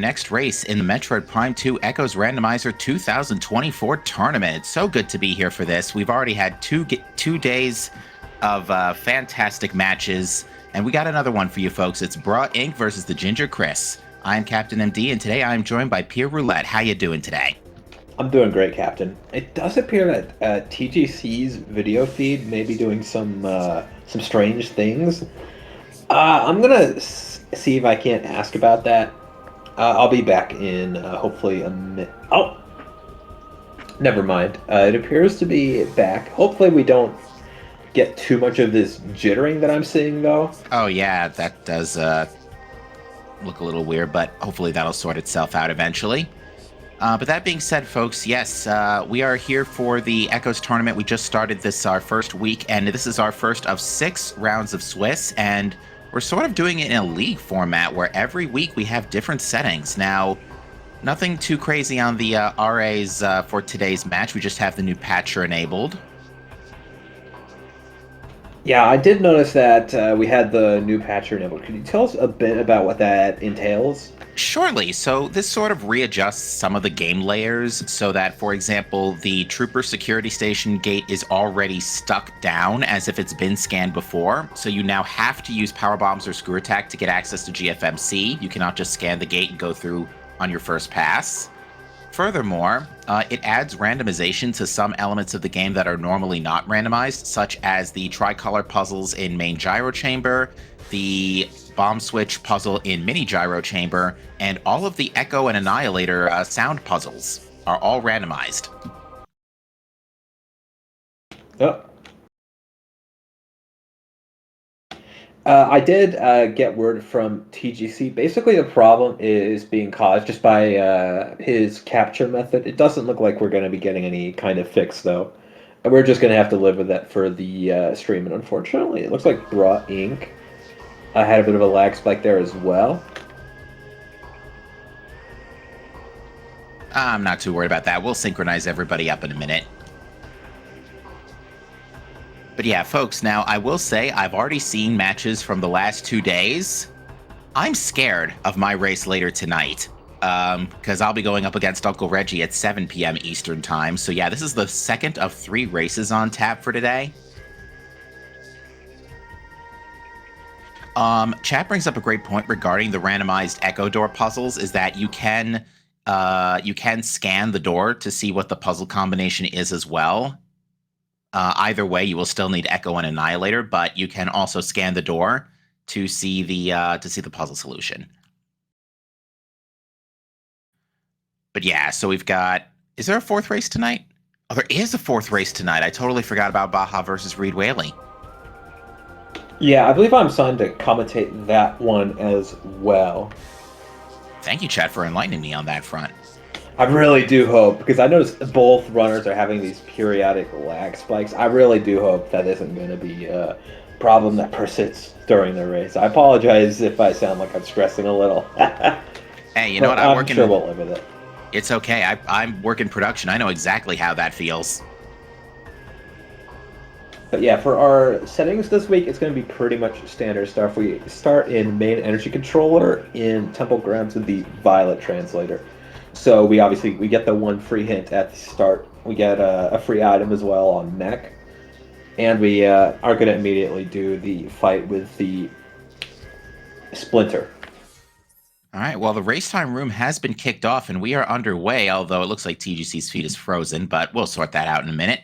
Next race in the Metroid Prime 2 Echoes Randomizer 2024 tournament. It's so good to be here for this. We've already had two days of fantastic matches, and we got another one for you folks. It's Bra Inc. versus TheGingerChris. I'm Captain MD, and today I'm joined by Peer Roulette. How you doing today? I'm doing great, Captain. It does appear that TGC's video feed may be doing some strange things. I'm gonna see if I can't ask about that. I'll be back in hopefully a minute. Oh, never mind. It appears to be back. Hopefully we don't get too much of this jittering that I'm seeing, though. Oh yeah, that does look a little weird, but hopefully that'll sort itself out eventually. But that being said, folks, yes, we are here for the Echoes tournament. We just started this our first week, and this is our first of 6 rounds of Swiss, and we're sort of doing it in a league format where every week we have different settings. Now, nothing too crazy on the RAs for today's match. We just have the new patcher enabled. Yeah, I did notice that we had the new patcher enabled. Could you tell us a bit about what that entails? Surely. So this sort of readjusts some of the game layers so that, for example, the trooper security station gate is already stuck down as if it's been scanned before. So you now have to use power bombs or screw attack to get access to GFMC. You cannot just scan the gate and go through on your first pass. Furthermore, it adds randomization to some elements of the game that are normally not randomized, such as the tricolor puzzles in main gyro chamber, the bomb switch puzzle in mini gyro chamber, and all of the Echo and Annihilator sound puzzles are all randomized. Oh. I did get word from TGC. Basically, the problem is being caused just by his capture method. It doesn't look like we're going to be getting any kind of fix, though. We're just going to have to live with that for the stream. And unfortunately, it looks like Bra Inc. Had a bit of a lag spike there as well. I'm not too worried about that. We'll synchronize everybody up in a minute. But yeah, folks, now I will say I've already seen matches from the last 2 days. I'm scared of my race later tonight, because I'll be going up against Uncle Reggie at 7 p.m. Eastern Time. So yeah, this is the second of 3 races on tap for today. Chat brings up a great point regarding the randomized Echo door puzzles, is that you can scan the door to see what the puzzle combination is as well. Either way, you will still need Echo and Annihilator, but you can also scan the door to see the puzzle solution. But yeah, so we've got. Is there a 4th race tonight? Oh, there is a 4th race tonight. I totally forgot about Baja versus Reed Whaley. Yeah, I believe I'm signed to commentate that one as well. Thank you, Chad, for enlightening me on that front. I really do hope, because I noticed both runners are having these periodic lag spikes. I really do hope that isn't going to be a problem that persists during the race. I apologize if I sound like I'm stressing a little. Hey, you know what? I'm sure we'll live with it. It's okay. I'm working production. I know exactly how that feels. But yeah, for our settings this week, it's going to be pretty much standard stuff. We start in main energy controller in Temple Grounds with the Violet translator. So we get the one free hint at the start. We get a free item as well on mech. And we are going to immediately do the fight with the Splinter. All right, well, the race time room has been kicked off, and we are underway, although it looks like TGC's feed is frozen, but we'll sort that out in a minute.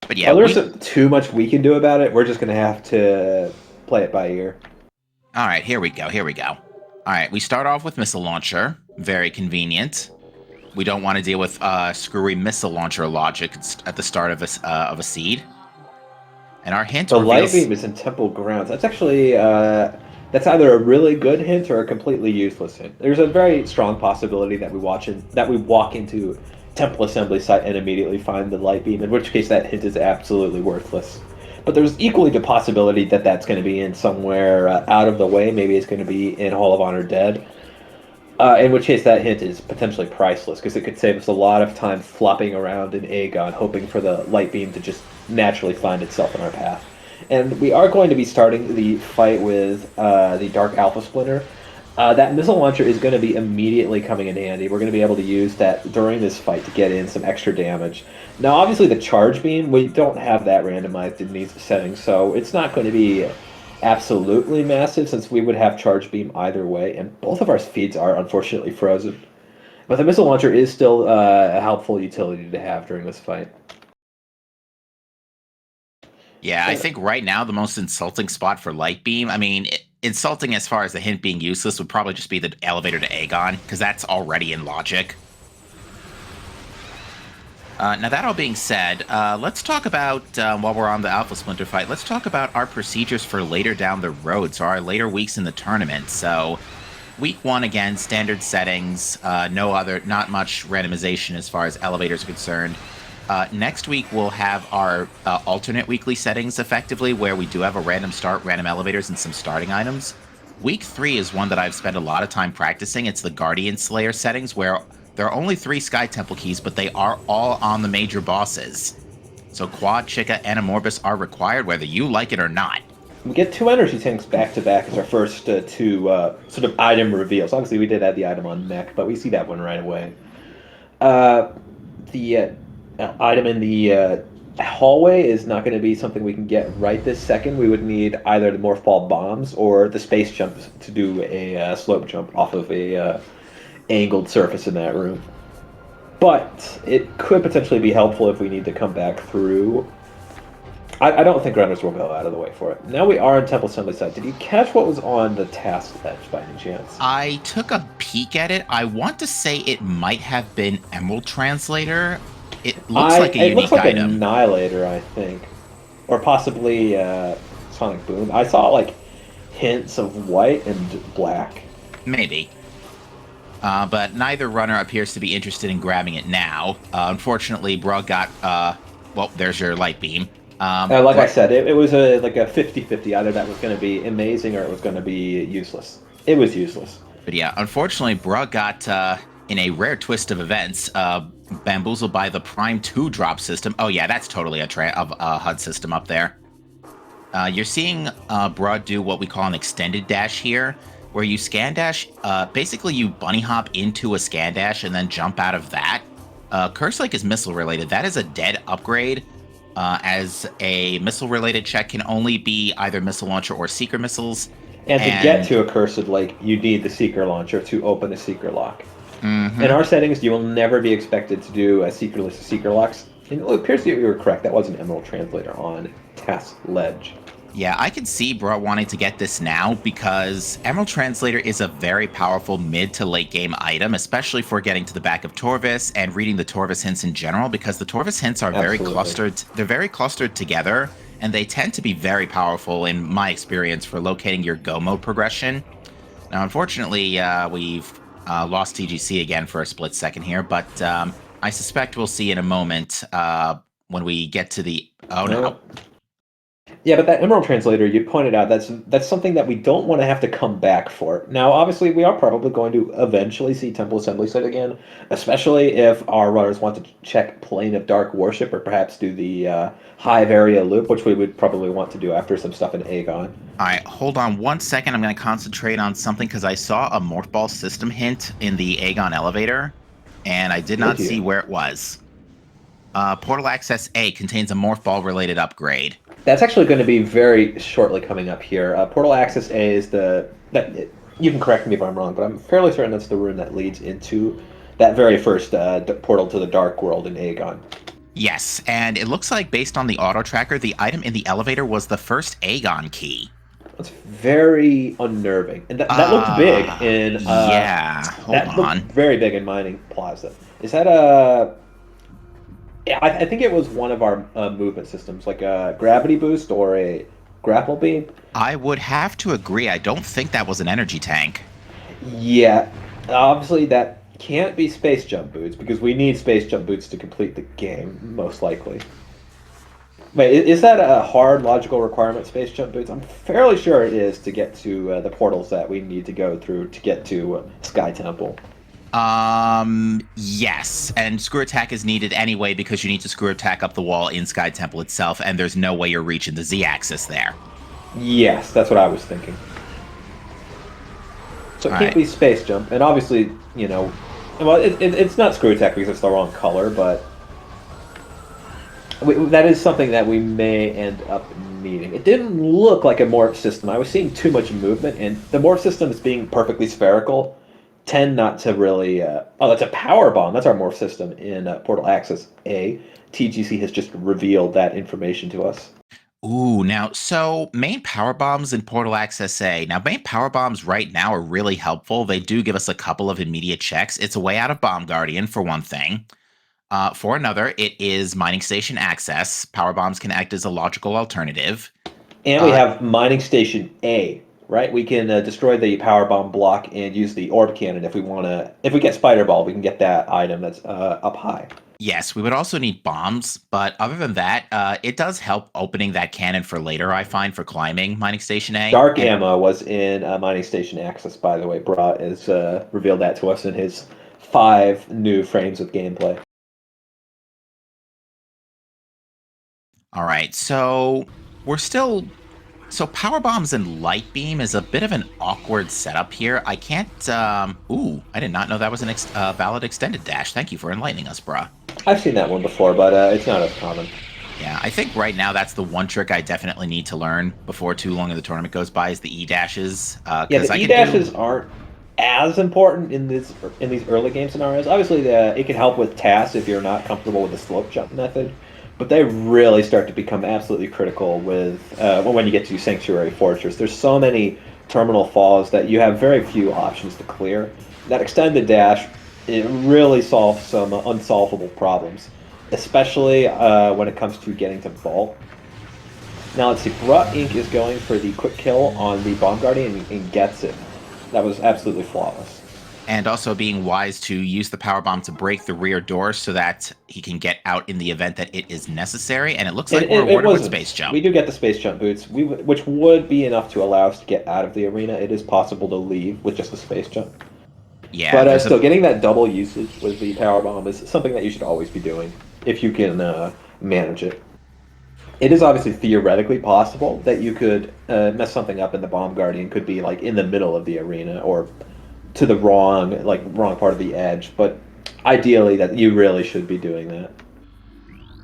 But yeah, there's too much we can do about it. We're just going to have to play it by ear. All right, here we go. All right, we start off with missile launcher. Very convenient. We don't want to deal with screwy missile launcher logic at the start of a seed. And our hint the light beam is in Temple Grounds. That's actually that's either a really good hint or a completely useless hint. There's a very strong possibility that we walk into Temple Assembly site and immediately find the light beam, in which case that hint is absolutely worthless. But there's equally the possibility that that's going to be in somewhere out of the way. Maybe it's going to be in Hall of Honor Dead. In which case that hint is potentially priceless, because it could save us a lot of time flopping around in Aegon, hoping for the light beam to just naturally find itself in our path. And we are going to be starting the fight with the Dark Alpha Splinter. That missile launcher is going to be immediately coming in handy. We're going to be able to use that during this fight to get in some extra damage. Now, obviously, the charge beam, we don't have that randomized in these settings, so it's not going to be absolutely massive since we would have charge beam either way, and both of our speeds are unfortunately frozen. But the missile launcher is still a helpful utility to have during this fight. Yeah, I think right now the most insulting spot for Light Beam, I mean, insulting as far as the hint being useless would probably just be the elevator to Aegon, because that's already in logic. Now, that all being said, let's talk about, while we're on the Alpha Splinter fight, let's talk about our procedures for later down the road, so our later weeks in the tournament. So, week 1, again, standard settings, not much randomization as far as elevators are concerned. Next week, we'll have our alternate weekly settings, effectively, where we do have a random start, random elevators, and some starting items. Week 3 is one that I've spent a lot of time practicing. It's the Guardian Slayer settings, where there are only 3 Sky Temple keys, but they are all on the major bosses. So Quad, Chica, and Amorbus are required, whether you like it or not. We get 2 energy tanks back to back as our first 2 sort of item reveals. Obviously, we did add the item on mech, but we see that one right away. The item in the hallway is not going to be something we can get right this second. We would need either the Morph Ball bombs or the space jump to do a slope jump off of a angled surface in that room. But it could potentially be helpful if we need to come back through. I don't think runners will go out of the way for it. Now we are on Temple Assembly side. Did you catch what was on the task ledge by any chance? I took a peek at it. I want to say it might have been Emerald Translator. It looks like a unique item. It looks like an Annihilator, I think. Or possibly Sonic Boom. I saw, like, hints of white and black. Maybe. But neither runner appears to be interested in grabbing it now. Unfortunately, Brug got, well, there's your light beam. I said, it was like a 50-50. Either that was going to be amazing or it was going to be useless. It was useless. But yeah, unfortunately, Brug got, in a rare twist of events, bamboozled by the Prime 2 drop system. Oh yeah, that's totally a HUD system up there. You're seeing Brug do what we call an extended dash here, where you scan dash, basically you bunny hop into a scan dash and then jump out of that. Curse Lake is missile related. That is a dead upgrade, as a missile related check can only be either missile launcher or seeker missiles. And to get to a Cursed Lake, you need the seeker launcher to open a seeker lock. Mm-hmm. In our settings, you will never be expected to do a seeker list of seeker locks. And it appears that you were correct. That was an Emerald Translator on Task Ledge. Yeah, I can see Bro wanting to get this now because Emerald Translator is a very powerful mid to late game item, especially for getting to the back of Torvis and reading the Torvis hints in general, because the Torvis hints are very clustered. They're very clustered together, and they tend to be very powerful in my experience for locating your go mode progression. Now, unfortunately, we've lost TGC again for a split second here, but I suspect we'll see in a moment when we get to the... Oh, no. Yeah, but that Emerald Translator, you pointed out, that's something that we don't want to have to come back for. Now, obviously, we are probably going to eventually see Temple Assembly site again, especially if our runners want to check Plane of Dark Worship or perhaps do the Hive Area Loop, which we would probably want to do after some stuff in Aegon. All right, hold on 1 second. I'm going to concentrate on something because I saw a Morph Ball system hint in the Aegon elevator, and I did not see where it was. Portal Access A contains a Morph Ball related upgrade. That's actually going to be very shortly coming up here. Portal Access A is you can correct me if I'm wrong, but I'm fairly certain that's the room that leads into that very first portal to the Dark World in Aegon. Yes, and it looks like based on the auto tracker, the item in the elevator was the first Aegon key. That's very unnerving, and that looked big in. Hold on. Looked very big in Mining Plaza. Is that a? I think it was one of our movement systems, like a gravity boost or a grapple beam. I would have to agree. I don't think that was an energy tank. Yeah, obviously that can't be space jump boots because we need space jump boots to complete the game, most likely. Wait, is that a hard logical requirement, space jump boots? I'm fairly sure it is to get to the portals that we need to go through to get to Sky Temple. Yes, and screw attack is needed anyway because you need to screw attack up the wall in Sky Temple itself, and there's no way you're reaching the Z-axis there. Yes, that's what I was thinking. So it All can't right. be space jump, and obviously, well, it's not screw attack because it's the wrong color, but that is something that we may end up needing. It didn't look like a morph system. I was seeing too much movement, and the morph systems being perfectly spherical tend not to really. Oh, that's a power bomb. That's our morph system in Portal Access A. TGC has just revealed that information to us. Ooh, now, so main power bombs in Portal Access A. Now, main power bombs right now are really helpful. They do give us a couple of immediate checks. It's a way out of Bomb Guardian, for one thing. For another, it is mining station access. Power bombs can act as a logical alternative. And we Uh, have Mining Station A, right? We can destroy the power bomb block and use the orb cannon if we want to. If we get Spider Ball, we can get that item that's up high. yes, we would also need bombs, but other than that, it does help opening that cannon for later, I find, for climbing mining station A. Dark And ammo was in Mining Station Access, by the way. Brat has revealed that to us in his 5 new frames of gameplay. all right, so we're still so power bombs and light beam is a bit of an awkward setup here. I can't. Ooh, I did not know that was an valid extended dash. Thank you for enlightening us, bruh. I've seen that one before, but it's not as common. Yeah, I think right now that's the one trick I definitely need to learn before too long of the tournament goes by is the E dashes. Yeah, Because the I E can do. dashes aren't as important in these early game scenarios. Obviously, it can help with tasks if you're not comfortable with the slope jump method, but they really start to become absolutely critical with when you get to Sanctuary Fortress. There's so many terminal falls that you have very few options to clear. That extended dash, it really solves some unsolvable problems, especially when it comes to getting to vault. Now let's see. Brut Inc. is going for the quick kill on the Bomb Guardian and gets it. That was absolutely flawless. And also being wise to use the power bomb to break the rear door so that he can get out in the event that it is necessary. And it looks And like we're it awarded with wasn't. space jump. We do get the space jump boots, which would be enough to allow us to get out of the arena. It is possible to leave with just the space jump. Yeah, But there's a still, getting that double usage with the power bomb is something that you should always be doing if you can manage it. It is obviously theoretically possible that you could mess something up, and the Bomb Guardian could be like in the middle of the arena or to the wrong part of the edge. But ideally, that you really should be doing that.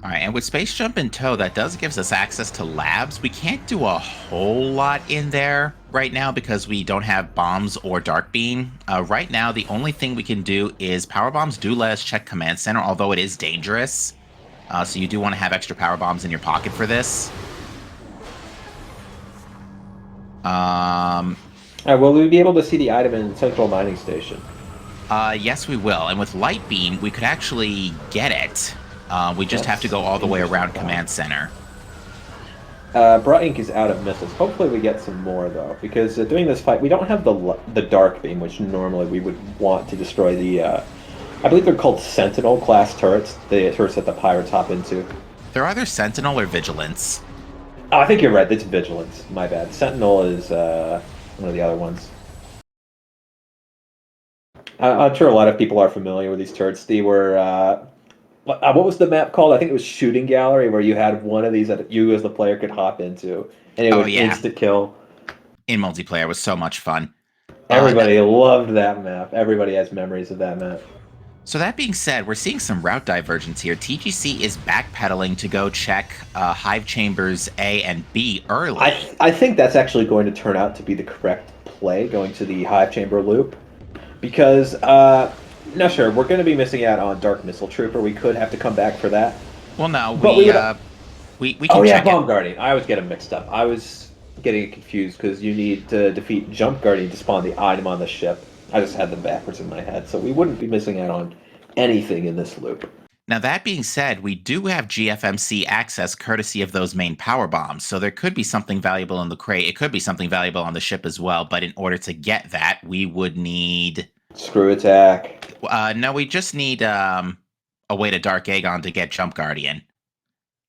All right, and with Space Jump in tow, that does gives us access to labs. We can't do a whole lot in there right now because we don't have bombs or dark beam. Right now, the only thing we can do is power bombs do let us check command center, although it is dangerous. So you do want to have extra power bombs in your pocket for this. Will we be able to see the item in Central Mining Station? Yes, we will. And with Light Beam, we could actually get it. We just have to That's go all the way interesting around thought. command center. Bra Inc. is out of missiles. Hopefully we get some more, though, because during this fight, we don't have the Dark Beam, which normally we would want to destroy the... I believe they're called Sentinel-class turrets, the turrets that the pirates hop into. They're either Sentinel or Vigilance. Oh, I think you're right. It's Vigilance. My bad. Sentinel is one of the other ones. I'm sure a lot of people are familiar with these turrets. They were... what was the map called? I think it was Shooting Gallery, where you had one of these that you as the player could hop into, and it Oh, would yeah. insta kill. In multiplayer was so much fun. Now, Everybody loved that map. Everybody has memories of that map. so that being said, we're seeing some route divergence here. TGC is backpedaling to go check Hive Chambers A and B early. I think that's actually going to turn out to be the correct play, going to the Hive Chamber loop, because no, sure, we're going to be missing out on Dark Missile Trooper. We could have to come back for that. Well, no, But we oh can yeah, check it. Bomb Guardian. I was getting mixed up. I was getting confused because you need to defeat Jump Guardian to spawn the item on the ship. I just had them backwards in my head, so we wouldn't be missing out on anything in this loop. Now, that being said, we do have GFMC access courtesy of those main power bombs. So there could be something valuable in the crate. It could be something valuable on the ship as well. But in order to get that, we would need. Screw attack. No, we just need a way to Dark Aegon to get Jump Guardian.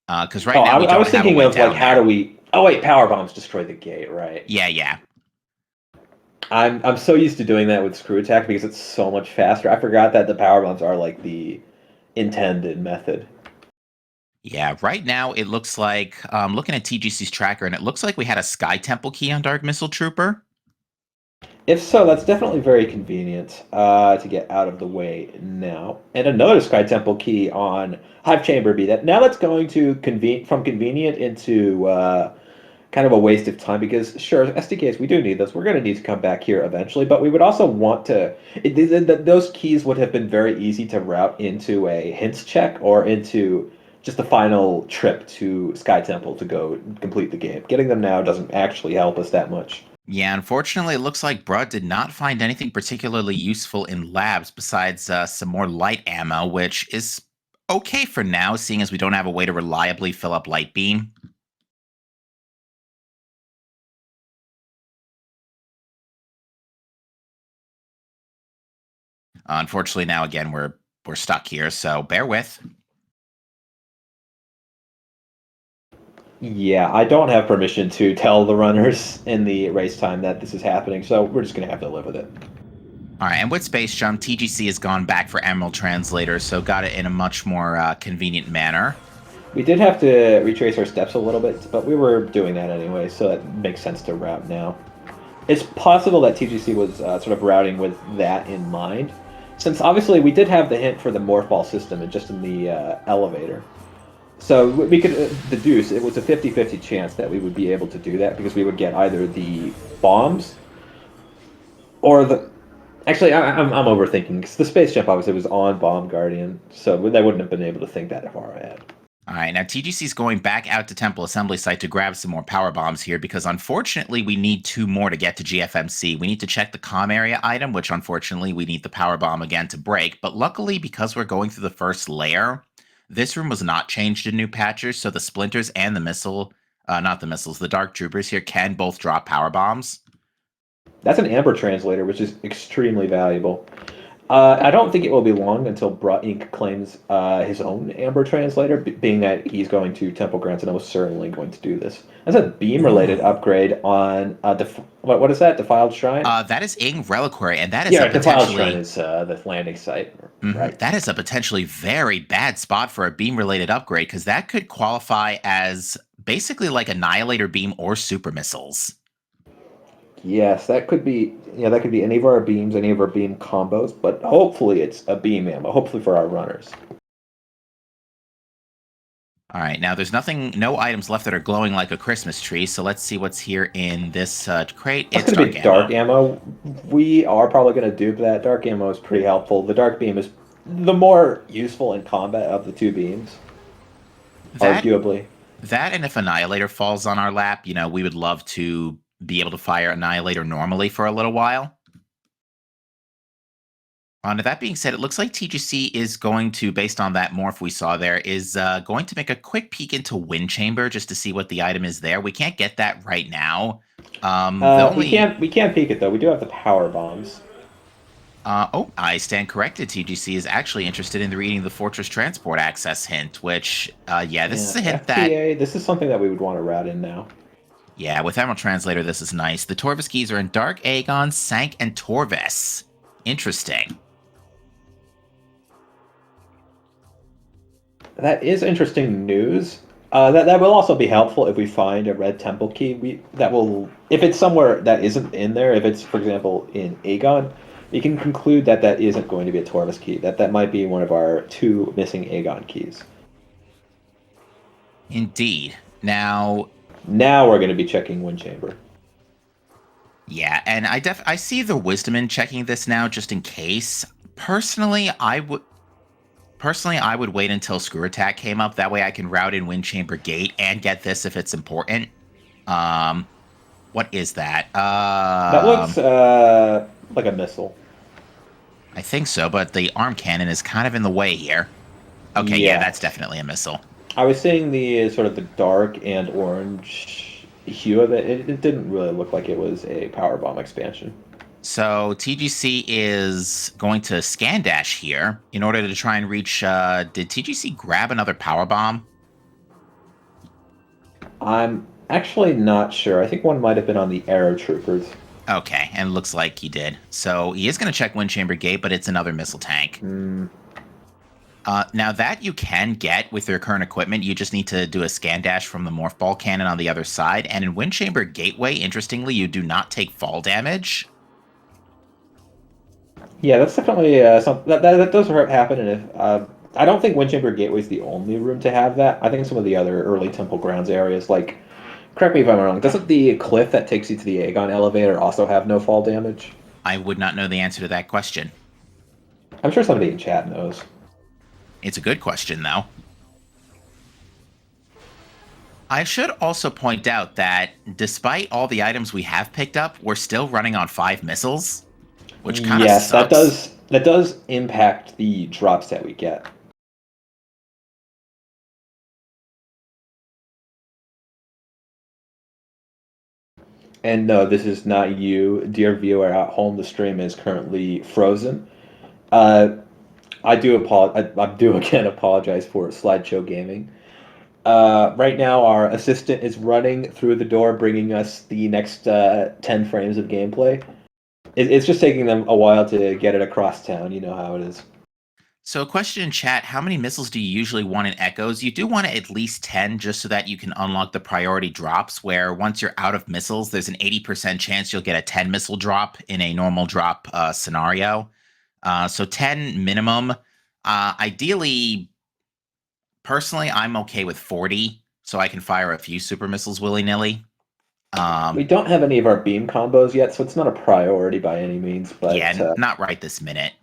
Because right Oh, now we I don't was have a thinking way of like down how there. do we? Oh wait, power bombs destroy the gate, right? Yeah, yeah. I'm so used to doing that with screw attack because it's so much faster. I forgot that the power bombs are like the intended method. Yeah, right now it looks like looking at TGC's tracker, and it looks like we had a Sky Temple key on Dark Missile Trooper. If so, that's definitely very convenient to get out of the way now. And another Sky Temple key on Hive Chamber B. That now that's going to from convenient into kind of a waste of time because sure, SDKs we do need those. We're going to need to come back here eventually, but we would also want to. Those keys would have been very easy to route into a hints check or into just the final trip to Sky Temple to go complete the game. Getting them now doesn't actually help us that much. Yeah, unfortunately, it looks like Bruh did not find anything particularly useful in labs besides some more light ammo, which is okay for now, seeing as we don't have a way to reliably fill up light beam. Unfortunately, now again we're stuck here, so bear with. Yeah, I don't have permission to tell the runners in the race time that this is happening, so we're just going to have to live with it. All right, and with Space Jump, TGC has gone back for Emerald Translator, so got it in a much more convenient manner. We did have to retrace our steps a little bit, but we were doing that anyway, so it makes sense to route now. It's possible that TGC was sort of routing with that in mind, since obviously we did have the hint for the morph ball system and just in the elevator. So we could deduce it was a 50-50 chance that we would be able to do that because we would get either the bombs or the. Actually, I'm overthinking because the space jump obviously was on Bomb Guardian, so they wouldn't have been able to think that far ahead. All right, now TGC's going back out to Temple Assembly Site to grab some more power bombs here because unfortunately we need 2 more to get to GFMC. We need to check the comm area item, which unfortunately we need the power bomb again to break. But luckily, because we're going through the first layer, this room was not changed in new patches, so the splinters and the missile, not the missiles, the dark troopers here can both drop power bombs. That's an Amber translator, which is extremely valuable. I don't think it will be long until Bruh Inc. claims his own Amber translator, being that he's going to Temple Grants and almost certainly going to do this. That's a beam-related upgrade on what is that? Defiled Shrine? That is Ing Reliquary, and that is yeah, a Defiled potentially Shrine is the landing site, right? that is a potentially very bad spot for a beam-related upgrade because that could qualify as basically like Annihilator Beam or Super Missiles. Yes, that could be. Yeah, that could be any of our beams, any of our beam combos. But hopefully, it's a beam ammo. Hopefully for our runners. All right, now there's no items left that are glowing like a Christmas tree. So let's see what's here in this crate. It's It's going to be dark ammo. ammo. We are probably going to dupe that. Dark ammo is pretty helpful. The dark beam is the more useful in combat of the 2 beams, arguably. That and if Annihilator falls on our lap, we would love to be able to fire Annihilator normally for a little while. Now, that being said, it looks like TGC is going to, based on that morph we saw there, is going to make a quick peek into Wind Chamber just to see what the item is there. We can't get that right now. We can't peek it though. We do have the power bombs. I stand corrected. TGC is actually interested in reading the Fortress Transport Access hint, which, this is a hint FTA, this is something that we would want to route in now. Yeah, with Emerald Translator, this is nice. The Torvis keys are in Dark Aegon, Sank, and Torvis. Interesting. That is interesting news. That will also be helpful if we find a red temple key. If it's somewhere that isn't in there, if it's for example in Aegon, you can conclude that that isn't going to be a Torvis key. That might be one of our 2 missing Aegon keys. Indeed. Now we're going to be checking Wind Chamber. Yeah, and I see the wisdom in checking this now just in case. Personally, I would wait until Screw Attack came up. That way I can route in Wind Chamber Gate and get this if it's important. What is that? That looks like a missile. I think so, but the arm cannon is kind of in the way here. Okay, yeah, that's definitely a missile. I was seeing the sort of the dark and orange hue of it. It didn't really look like it was a power bomb expansion. So TGC is going to scan dash here in order to try and reach. Did TGC grab another power bomb? I'm actually not sure. I think one might have been on the Arrow Troopers. Okay, and it looks like he did. So he is going to check Wind Chamber Gate, but it's another missile tank. Now that you can get with your current equipment, you just need to do a scan dash from the Morph Ball cannon on the other side. And in Wind Chamber Gateway, interestingly, you do not take fall damage. Yeah, that's definitely something that does happen. And if I don't think Windchamber Gateway is the only room to have that. I think some of the other early Temple Grounds areas, like, correct me if I'm wrong, doesn't the cliff that takes you to the Aegon elevator also have no fall damage? I would not know the answer to that question. I'm sure somebody in chat knows. It's a good question, though. I should also point out that despite all the items we have picked up, we're still running on 5 missiles, which kind of Yes, that sucks. does impact the drops that we get. And no, this is not you, dear viewer at home. The stream is currently frozen. Uh, I do again apologize for slideshow gaming. Right now, our assistant is running through the door, bringing us the next 10 frames of gameplay. It's just taking them a while to get it across town. You know how it is. So, a question in chat: how many missiles do you usually want in Echoes? You do want at least 10, just so that you can unlock the priority drops, where once you're out of missiles, there's an 80% chance you'll get a 10 missile drop in a normal drop scenario. So 10 minimum. Ideally, personally, I'm okay with 40, so I can fire a few super missiles willy-nilly. We don't have any of our beam combos yet, so it's not a priority by any means. But Yeah, not right this minute.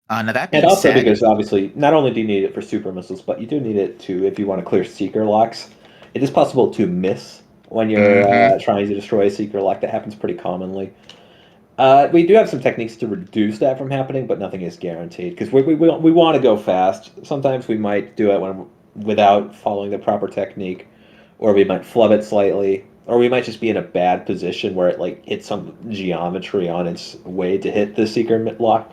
Now that and being also said, because obviously, not only do you need it for super missiles, but you do need it to if you want to clear seeker locks. It is possible to miss when you're trying to destroy a seeker lock. That happens pretty commonly. We do have some techniques to reduce that from happening, but nothing is guaranteed because we want to go fast. Sometimes we might do it without following the proper technique, or we might flub it slightly, or we might just be in a bad position where it like hits some geometry on its way to hit the seeker lock.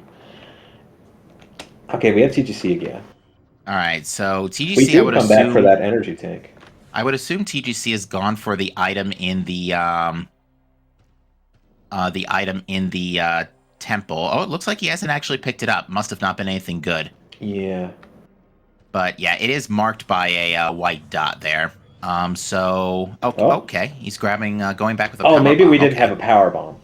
Okay, we have TGC again. all right. So We TGC, do come back for that energy tank. I would assume TGC is gone for the item in the temple. Oh, it looks like he hasn't actually picked it up. Must have not been anything good. Yeah. But yeah, it is marked by a white dot there. So okay, Oh. okay. He's grabbing, going back with a Oh, power maybe bomb. we didn't Okay. have a power bomb.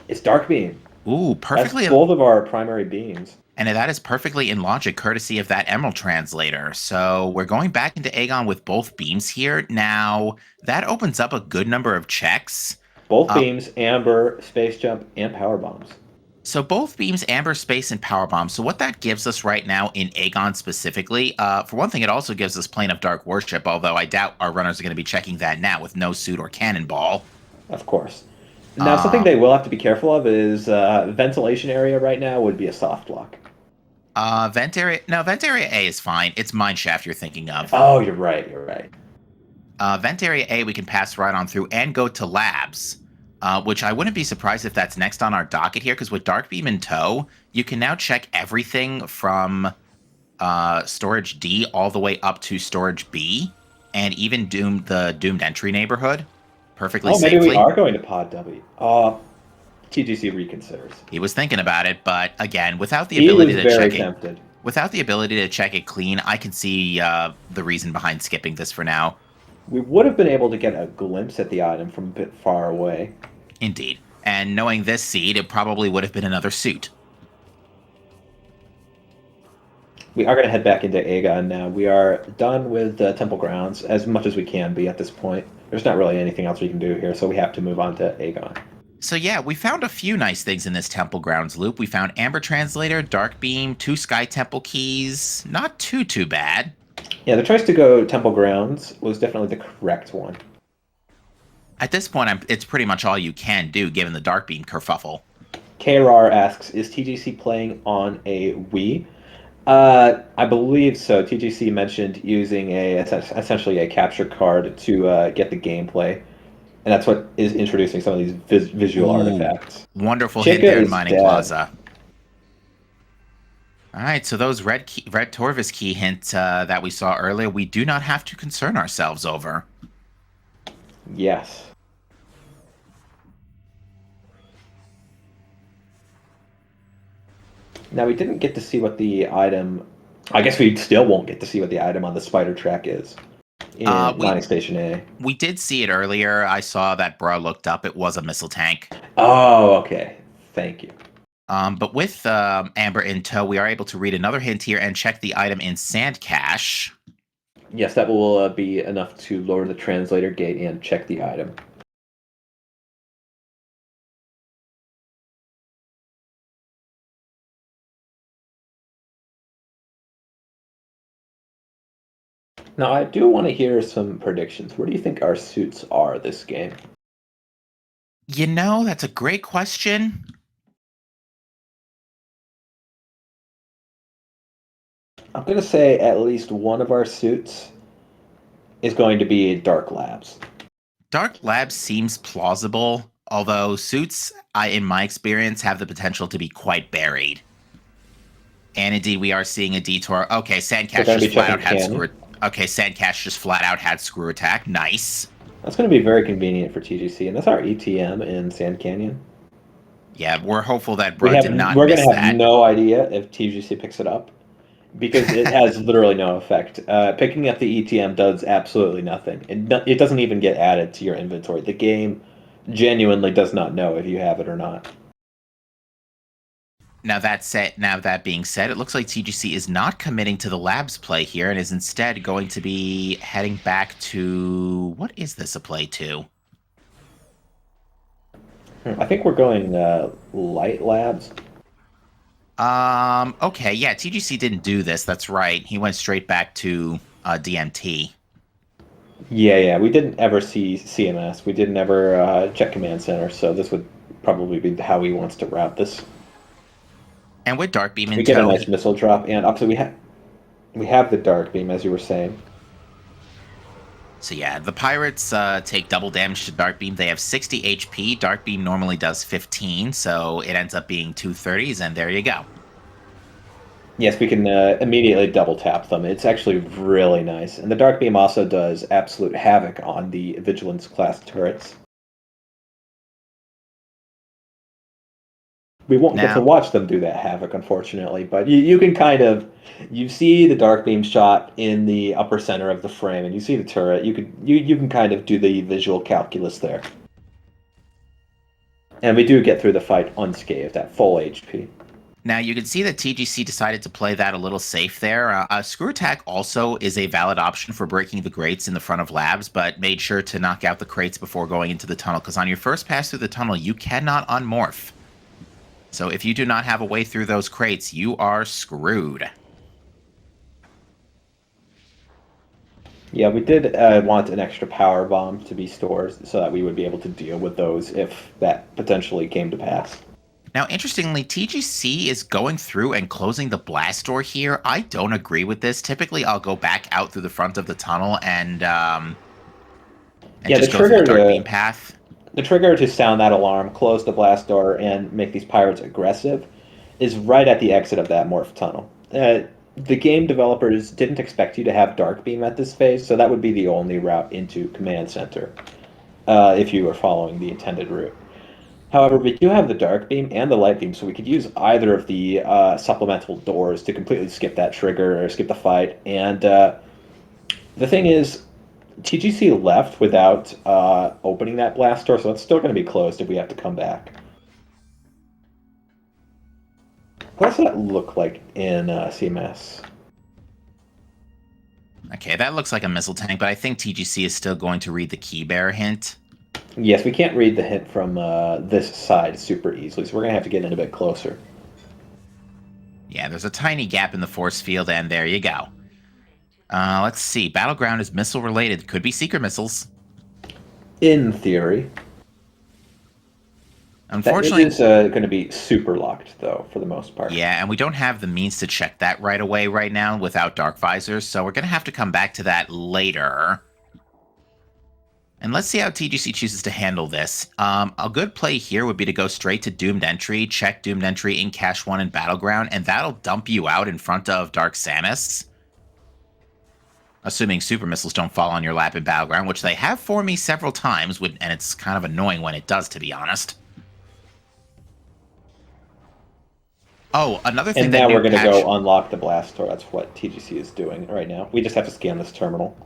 It's dark beam. Ooh, That's perfectly. both of our primary beams. And that is perfectly in logic, courtesy of that Emerald translator. So we're going back into Aegon with both beams here. Now, that opens up a good number of checks. Both beams, amber, space jump, and power bombs. So both beams, amber, space, and power bomb. So what that gives us right now in Aegon specifically, for one thing, it also gives us Plane of Dark Worship, although I doubt our runners are going to be checking that now with no suit or cannonball. Of course. Now, something they will have to be careful of is ventilation area right now would be a soft lock. Vent area. No, vent area A is fine. It's mineshaft you're thinking of. Oh, you're right. You're right. Vent area A we can pass right on through and go to labs, which I wouldn't be surprised if that's next on our docket here, because with Dark Beam in tow, you can now check everything from storage D all the way up to storage B, and even the doomed entry neighborhood perfectly Maybe safely. we are going to Pod W. TGC reconsiders. He was thinking about it, but again, without the ability to check tempted. Without the ability to check it clean, I can see the reason behind skipping this for now. We would have been able to get a glimpse at the item from a bit far away. Indeed. And knowing this seed, it probably would have been another suit. We are going to head back into Aegon now. We are done with the Temple Grounds as much as we can be at this point. There's not really anything else we can do here, so we have to move on to Aegon. So yeah, we found a few nice things in this Temple Grounds loop. We found Amber Translator, Dark Beam, 2 Sky Temple keys. Not too bad. Yeah, the choice to go Temple Grounds was definitely the correct one. At this point, it's pretty much all you can do, given the Dark Beam kerfuffle. KRR asks, is TGC playing on a Wii? I believe so. TGC mentioned using essentially a capture card to get the gameplay. And that's what is introducing some of these visual artifacts. Wonderful hit there in Mining Plaza. All right, so those red Torvis key hints that we saw earlier, we do not have to concern ourselves over. Yes. Now, we didn't get to see what the item... I guess we still won't get to see what the item on the spider track is. In Mining Station A. We did see it earlier. I saw that Bra looked up. It was a missile tank. Oh, okay. Thank you. But with Amber in tow, we are able to read another hint here and check the item in Sand Cache. Yes, that will be enough to lower the translator gate and check the item. Now, I do want to hear some predictions. Where do you think our suits are this game? You know, that's a great question. I'm going to say at least one of our suits is going to be Dark Labs. Dark Lab seems plausible, although suits, in my experience, have the potential to be quite buried. And indeed, we are seeing a detour. Okay, Sandcash We're going to just be flat checking out had Canyon. screw. Okay, Sandcash just flat out had screw attack. Nice. That's going to be very convenient for TGC, and that's our ETM in Sand Canyon. Yeah, we're hopeful that Bro did not We're miss going to have that. no idea if TGC picks it up because it has literally no effect. Picking up the ETM does absolutely nothing. It doesn't even get added to your inventory. The game genuinely does not know if you have it or not. Now that being said, it looks like TGC is not committing to the labs play here and is instead going to be heading back to what is this a play to? I think we're going Light Labs. Okay, yeah, TGC didn't do this. That's right. He went straight back to DMT. Yeah. We didn't ever see CMS. We didn't ever check Command Center, so this would probably be how he wants to route this. And with Dark Beam in We get a tow, nice missile drop, and obviously we have the Dark Beam, as you were saying. so yeah, the pirates take double damage to Dark Beam. They have 60 HP. Dark Beam normally does 15, so it ends up being 230s, and there you go. Yes, we can immediately double tap them. It's actually really nice. And the Dark Beam also does absolute havoc on the Vigilance class turrets. We won't get to Now, watch them do that havoc, unfortunately, but you can kind of you see the Dark Beam shot in the upper center of the frame, and you see the turret. You can kind of do the visual calculus there. And we do get through the fight unscathed at full HP. Now you can see that TGC decided to play that a little safe there. Screw Attack also is a valid option for breaking the grates in the front of labs, but made sure to knock out the crates before going into the tunnel, because on your first pass through the tunnel, you cannot unmorph. So if you do not have a way through those crates, you are screwed. Yeah, we did want an extra power bomb to be stored so that we would be able to deal with those if that potentially came to pass. Now, interestingly, TGC is going through and closing the blast door here. I don't agree with this. Typically, I'll go back out through the front of the tunnel and Yeah, just go through the dark beam path. the trigger to sound that alarm, close the blast door, and make these pirates aggressive is right at the exit of that morph tunnel. The game developers didn't expect you to have dark beam at this phase, so that would be the only route into command center if you were following the intended route. However, we do have the dark beam and the light beam, so we could use either of the supplemental doors to completely skip that trigger or skip the fight. And the thing is, TGC left without opening that blast door, so it's still going to be closed if we have to come back. What does that look like in CMS? Okay, that looks like a missile tank, but I think TGC is still going to read the key bearer hint. Yes, we can't read the hint from this side super easily, so we're going to have to get in a bit closer. Yeah, there's a tiny gap in the force field, and there you go. Let's see. Battleground is missile related. Could be secret missiles. In theory. Unfortunately, it is going to be super locked, though, for the most part. Yeah, and we don't have the means to check that right away right now without dark visors, so we're going to have to come back to that later. And let's see how TGC chooses to handle this. A good play here would be to go straight to Doomed Entry, check Doomed Entry in Cache 1 and Battleground, and that'll dump you out in front of Dark Samus. Assuming super missiles don't fall on your lap in Battleground, which they have for me several times, and it's kind of annoying when it does, to be honest. Oh, another thing and now we're going to go unlock the blast door. That's what TGC is doing right now. We just have to scan this terminal.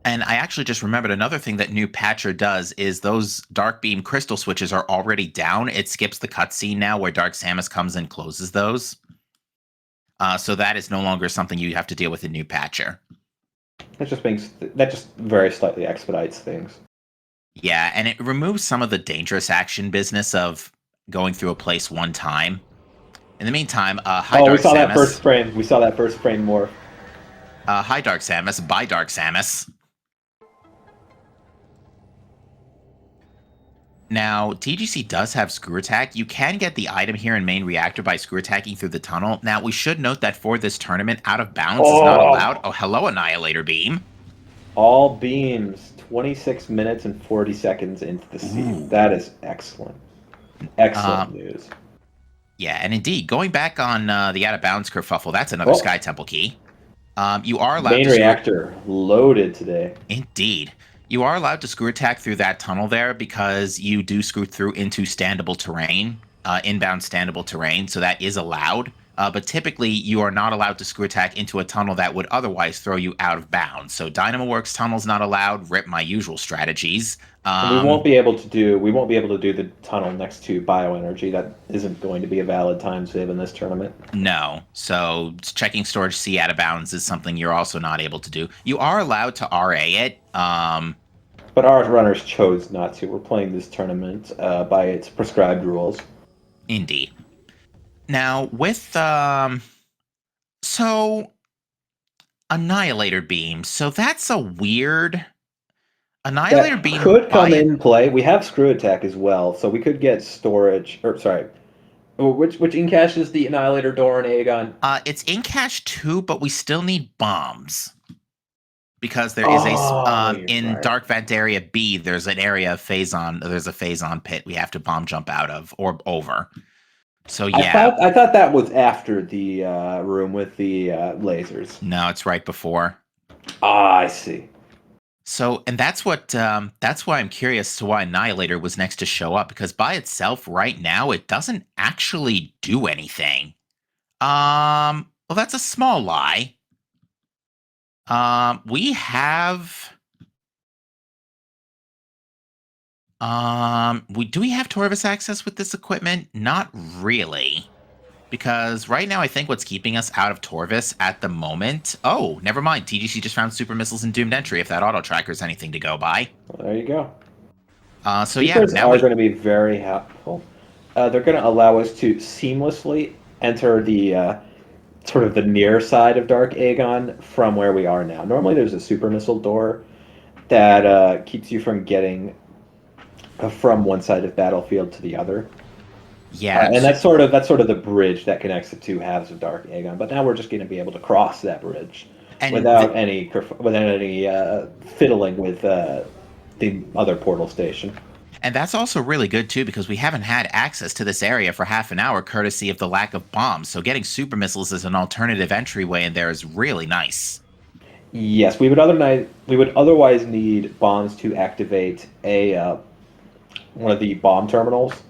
And I actually just remembered another thing that new Patcher does is those Dark Beam crystal switches are already down. It skips the cutscene now where Dark Samus comes and closes those. So that is no longer something you have to deal with in new Patcher. That just very slightly expedites things. Yeah, and it removes some of the dangerous action business of going through a place one time. In the meantime, hi Oh, we Dark saw that first Samus. frame. We saw that first frame morph. Hi Dark Samus. Bye Dark Samus. Now, TGC does have screw attack. You can get the item here in main reactor by screw attacking through the tunnel. Now, we should note that for this tournament, out of bounds is not allowed. Oh, hello, Annihilator Beam. All beams, 26 minutes and 40 seconds into the seed. Ooh. That is excellent. Excellent news. Yeah, and indeed, going back on the out of bounds kerfuffle, that's another Sky Temple key. You are allowed main reactor loaded today. Indeed. You are allowed to screw attack through that tunnel there because you do screw through into standable terrain, inbound standable terrain, so that is allowed. But typically, you are not allowed to screw attack into a tunnel that would otherwise throw you out of bounds. So DynamoWorks tunnel's not allowed. Rip my usual strategies. We won't be able to do the tunnel next to bioenergy. That isn't going to be a valid time save in this tournament. No. So checking storage C out of bounds is something you're also not able to do. You are allowed to RA it. But our runners chose not to. We're playing this tournament by its prescribed rules. Indeed. Now, with so Annihilator Beam. So that's a weird Annihilator Beam could come in play. We have screw attack as well, so we could get storage. Or sorry, which incaches the Annihilator door in Aegon? It's incache 2, but we still need bombs. Because there is in Dark Vent Area B, there's an area of Phazon. There's a Phazon pit we have to bomb jump out of or over. So yeah, I thought that was after the room with the lasers. No, it's right before. Ah, I see. So, and that's why I'm curious to why Annihilator was next to show up, because by itself right now it doesn't actually do anything. Well, that's a small lie. We have do we have Torvis access with this equipment? Not really. Because right now I think what's keeping us out of Torvis at the moment. Oh, never mind. TGC just found super missiles in Doomed Entry if that auto tracker is anything to go by. Well, there you go. So yeah, now are going to be very helpful. They're going to allow us to seamlessly enter the sort of the near side of Dark Aegon from where we are now. Normally there's a super missile door that keeps you from getting from one side of the battlefield to the other. Yeah, and that's sort of the bridge that connects the two halves of Dark Aegon. But now we're just going to be able to cross that bridge without any fiddling with the other portal station. And that's also really good, too, because we haven't had access to this area for half an hour, courtesy of the lack of bombs. So getting super missiles as an alternative entryway in there is really nice. Yes, we would otherwise need bombs to activate one of the bomb terminals.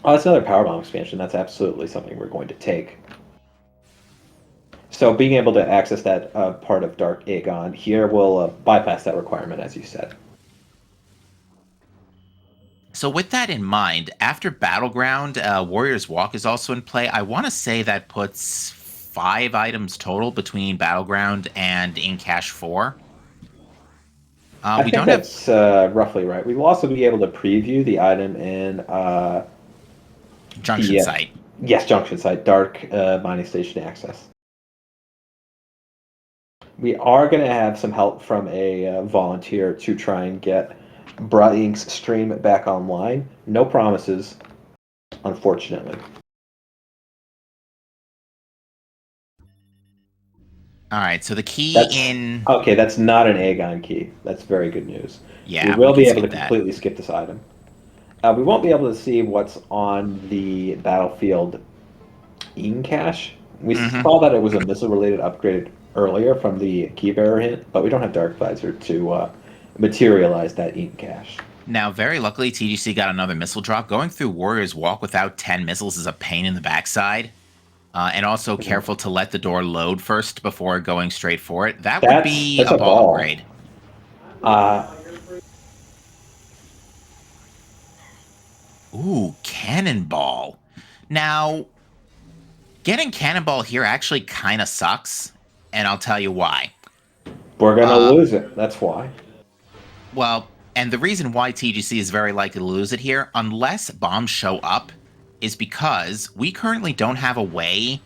Oh, that's another power bomb expansion. That's absolutely something we're going to take. So being able to access that part of Dark Aegon here will bypass that requirement, as you said. So with that in mind, after Battleground, Warrior's Walk is also in play. I want to say that puts 5 items total between Battleground and in Cache 4. I think that's roughly right. We will also be able to preview the item in Junction Site. Yes, Junction Site, Dark Mining Station Access. We are going to have some help from a volunteer to try and get Brink's stream back online. No promises, unfortunately. All right, so the key Okay, that's not an Aegon key. That's very good news. Yeah, we will be able to completely skip this item. We won't be able to see what's on the battlefield in cache. We saw that it was a missile-related upgrade earlier from the Keybearer hint, but we don't have Dark Visor to materialize that in cache. Now, very luckily, TGC got another missile drop. Going through Warrior's Walk without 10 missiles is a pain in the backside. And also careful to let the door load first before going straight for it. That would be a ball upgrade. Uh, Ooh, Cannonball. Now, getting Cannonball here actually kind of sucks, and I'll tell you why. we're gonna Uh, lose it. That's why. well, and the reason why TGC is very likely to lose it here, unless bombs show up, is because we currently don't have a way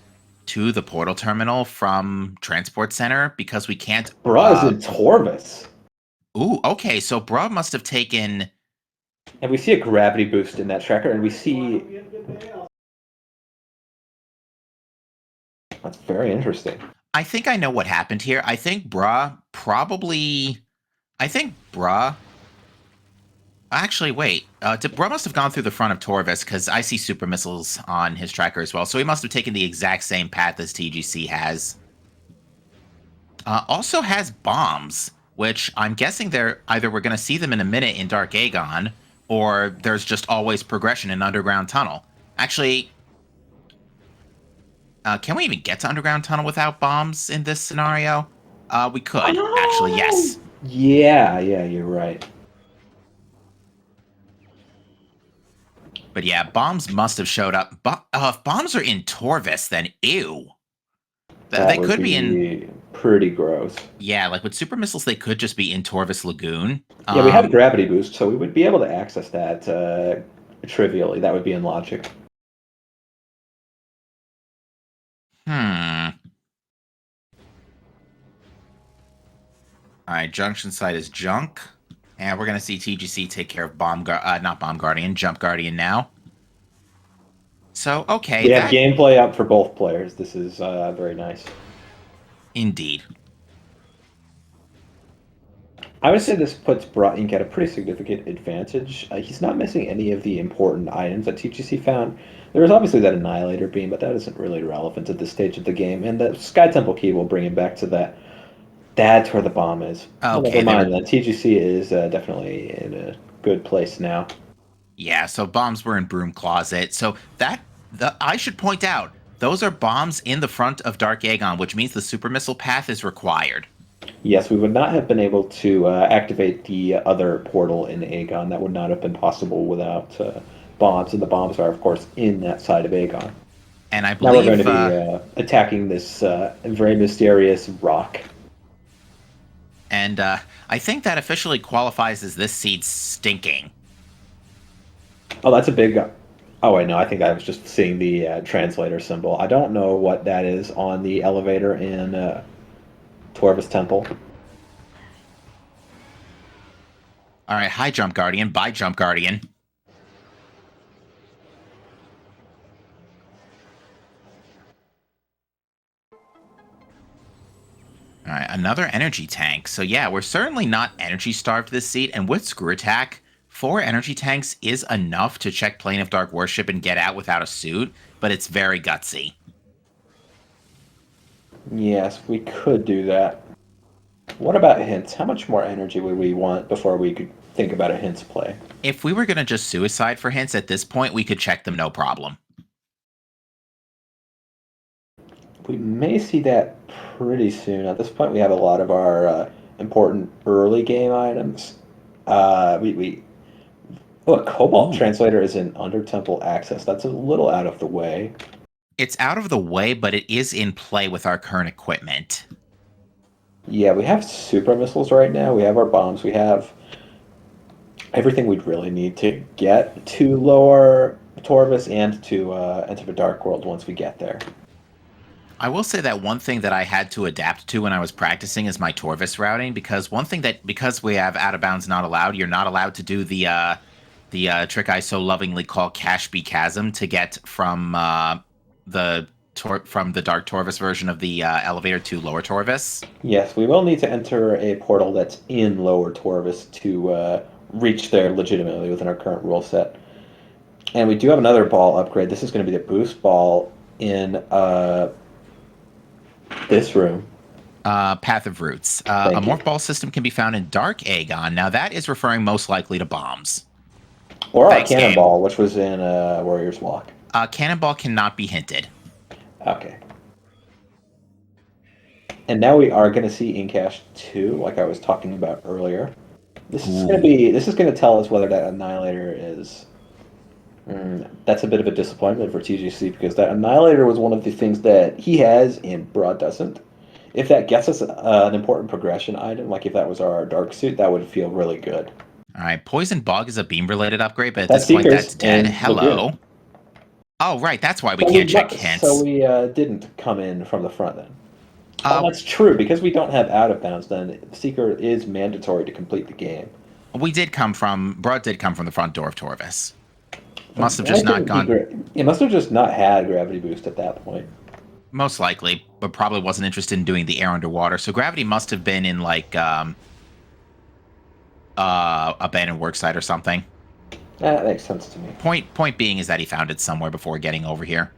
to the portal terminal from Transport Center because we can't. Bruh is in Torvis. Ooh, okay, so Bruh must have taken. And we see a gravity boost in that tracker, and we see. That's very interesting. I think I know what happened here. I think Bruh probably. I think Bruh. Actually, wait. Bruh must have gone through the front of Torvis because I see super missiles on his tracker as well. So he must have taken the exact same path as TGC has. Also has bombs, which I'm guessing they're either we're going to see them in a minute in Dark Aegon, or there's just always progression in Underground Tunnel. Actually, can we even get to Underground Tunnel without bombs in this scenario? We could, actually, yes. Yeah, you're right. But yeah, bombs must have showed up. If bombs are in Torvis, then ew. That They would could be in. be pretty gross. Yeah, like with super missiles, they could just be in Torvis Lagoon. Yeah, we have gravity boost, so we would be able to access that trivially. That would be in logic. Hmm. All right, junction site is junk. And we're going to see TGC take care of not Bomb Guardian, Jump Guardian now. So, okay, We have that... gameplay up for both players. This is very nice. Indeed. I would say this puts Brought Inc. at a pretty significant advantage. He's not missing any of the important items that TGC found. There was obviously that Annihilator beam, but that isn't really relevant at this stage of the game. And the Sky Temple key will bring him back to that. That's where the bomb is. Okay, Never mind then. TGC is definitely in a good place now. Yeah, so bombs were in Broom Closet. So I should point out, those are bombs in the front of Dark Aegon, which means the super missile path is required. Yes, we would not have been able to activate the other portal in Aegon. That would not have been possible without bombs, and the bombs are, of course, in that side of Aegon. And I Now we're going believe... to be attacking this very mysterious rock. and I think that officially qualifies as this seed stinking. Oh, that's a big. Oh, wait, no, I think I was just seeing the translator symbol. I don't know what that is on the elevator in Torvis Temple. All right, hi, Jump Guardian. Bye, Jump Guardian. All right, another energy tank. So yeah, we're certainly not energy starved this seat, and with Screw Attack, 4 energy tanks is enough to check Plane of Dark Worship and get out without a suit, but it's very gutsy. Yes, we could do that. What about hints? How much more energy would we want before we could think about a hints play? If we were going to just suicide for hints at this point, we could check them no problem. We may see that pretty soon. At this point, we have a lot of our important early game items. Oh, a Cobalt Ooh. Translator is in Under Temple Access. That's a little out of the way. It's out of the way, but it is in play with our current equipment. Yeah, we have super missiles right now. We have our bombs. We have everything we'd really need to get to lower Torvis and to enter the Dark World once we get there. I will say that one thing that I had to adapt to when I was practicing is my Torvis routing, because because we have out of bounds not allowed, you're not allowed to do the trick I so lovingly call Cashby Chasm to get from the Dark Torvis version of the elevator to Lower Torvis. Yes, we will need to enter a portal that's in Lower Torvis to reach there legitimately within our current rule set. And we do have another ball upgrade. This is going to be the boost ball in this room. Path of Roots. A morph ball system can be found in Dark Aegon. Now that is referring most likely to bombs. Or our cannonball, which was in Warrior's Walk. Cannonball cannot be hinted. Okay. And now we are going to see Incash 2, like I was talking about earlier. Ooh. This is gonna tell us whether that Annihilator is. That's a bit of a disappointment for TGC because that Annihilator was one of the things that he has and Broad doesn't. If that gets us an important progression item, like if that was our Dark Suit, that would feel really good. All right, Poison Bug is a beam-related upgrade, but at this That's point, that's Seekers dead. and Lagoon. Hello. Oh, right, that's why we can't check hints. Didn't come in from the front then. Oh, Uh, that's true. Because we don't have out of bounds, then Seeker is mandatory to complete the game. Broad did come from the front door of Torvis. But Must have why just not didn't he? gone, It must have just not had gravity boost at that point. most likely, but probably wasn't interested in doing the air underwater. So gravity must have been in like abandoned worksite or something. That makes sense to me. Point being is that he found it somewhere before getting over here.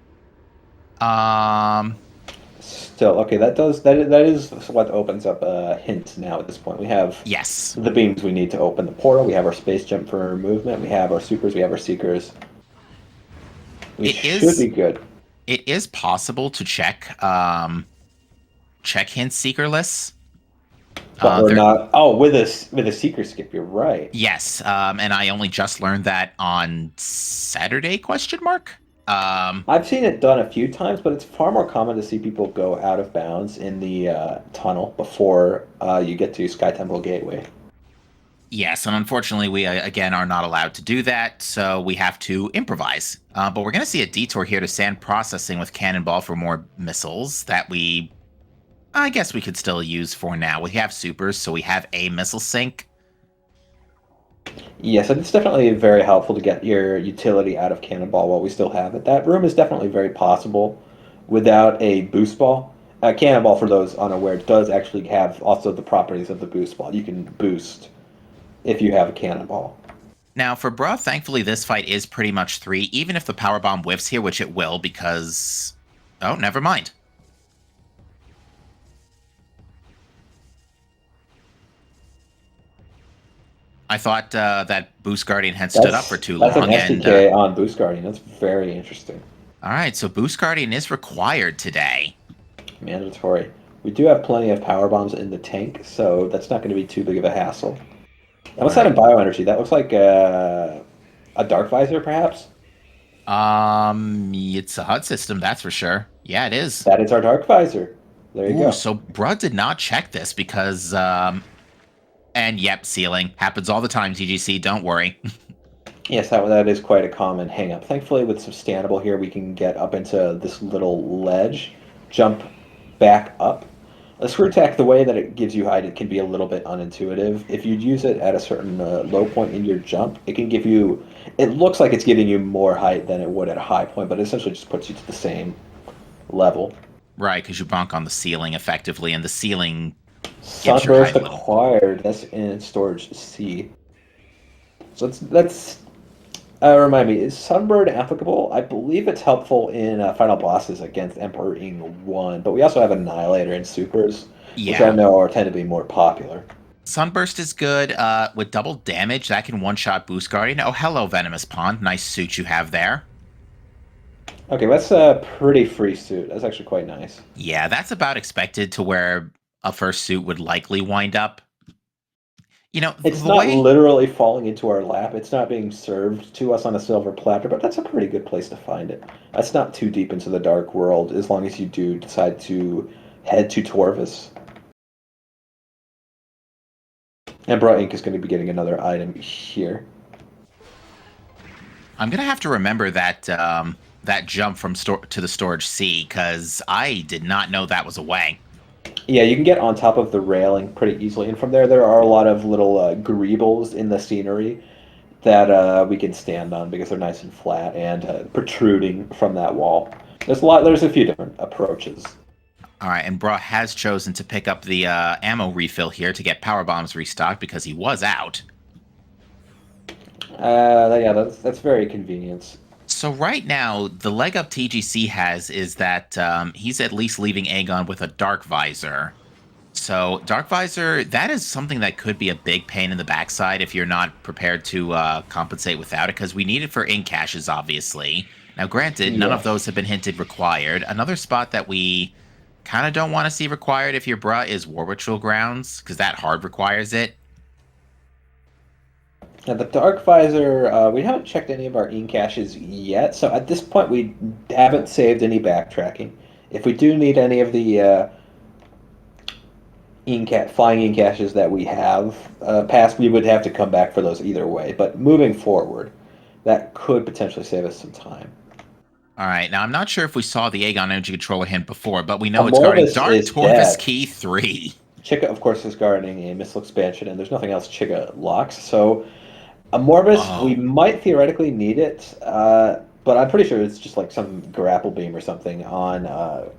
Um, Still, okay, that is what opens up hints now at this point. We have yes, the beams we need to open the portal. We have our space jump for movement. We have our supers. We have our seekers. We should be good. It is possible to check hint seeker lists. But we're not. Oh, with a seeker skip, you're right. Yes, and I only just learned that on Saturday? Question mark. I've seen it done a few times, but it's far more common to see people go out of bounds in the tunnel before you get to Sky Temple Gateway. Yes, and unfortunately, we again are not allowed to do that, so we have to improvise. But we're going to see a detour here to sand processing with Cannonball for more missiles that I guess we could still use for now. We have supers, so we have a missile sink. Yes, and it's definitely very helpful to get your utility out of Cannonball while we still have it. That room is definitely very possible without a boost ball. Cannonball, for those unaware, does actually have also the properties of the boost ball. You can boost if you have a Cannonball. Now, for Bruh, thankfully, this fight is pretty much 3, even if the power bomb whiffs here, which it will, because... Oh, never mind. I thought that Boost Guardian had stood up for too long. That's an SDK on Boost Guardian. That's very interesting. All right, so Boost Guardian is required today. Mandatory. We do have plenty of power bombs in the tank, so that's not going to be too big of a hassle. And what's that in bioenergy? That looks like a dark visor, perhaps? It's a HUD system, that's for sure. Yeah, it is. That is our dark visor. There you go. So Bruh did not check this because, and yep, ceiling. Happens all the time, TGC, don't worry. Yes, that is quite a common hang-up. Thankfully, with Substantiable here, we can get up into this little ledge, jump back up. A screw tack, the way that it gives you height, it can be a little bit unintuitive. If you use it at a certain low point in your jump, it can give you... It looks like it's giving you more height than it would at a high point, but it essentially just puts you to the same level. Right, because you bonk on the ceiling effectively, and the ceiling Sunburst acquired. That's in storage C. So that's remind me, is Sunbird applicable? I believe it's helpful in final bosses against Emperor Ing 1, but we also have Annihilator and Supers, which I know tend to be more popular. Sunburst is good. With double damage, that can one-shot Boost Guardian. Oh, hello, Venomous Pond. Nice suit you have there. Okay, that's a pretty free suit. That's actually quite nice. Yeah, that's about expected to where a first suit would likely wind up. You know, it's not literally falling into our lap. It's not being served to us on a silver platter, but that's a pretty good place to find it. That's not too deep into the dark world, as long as you do decide to head to Torvis. And Bra Inc. is going to be getting another item here. I'm going to have to remember that that jump from to the storage C, because I did not know that was a way. Yeah, you can get on top of the railing pretty easily, and from there are a lot of little greebles in the scenery that we can stand on because they're nice and flat and protruding from that wall. There's a few different approaches. All right, and Bra has chosen to pick up the ammo refill here to get power bombs restocked because he was out. Yeah, that's very convenient. So right now, the leg up TGC has is that he's at least leaving Aegon with a Dark Visor. So Dark Visor, that is something that could be a big pain in the backside if you're not prepared to compensate without it, because we need it for ink caches, obviously. Now, granted, none of those have been hinted required. Another spot that we kind of don't want to see required if your Bruh is War Ritual Grounds, because that hard requires it. Now, the Dark Visor, we haven't checked any of our ink caches yet, so at this point we haven't saved any backtracking. If we do need any of the flying ink caches that we have passed, we would have to come back for those either way. But moving forward, that could potentially save us some time. All right, now I'm not sure if we saw the Aegon Energy Controller hint before, but we know it's guarding Amorvis Dark is Torvus dead. Key 3. Chica, of course, is guarding a missile expansion, and there's nothing else Chica locks. So, Amorvis, we Oh, might theoretically need it, but I'm pretty sure it's just like some grapple beam or something on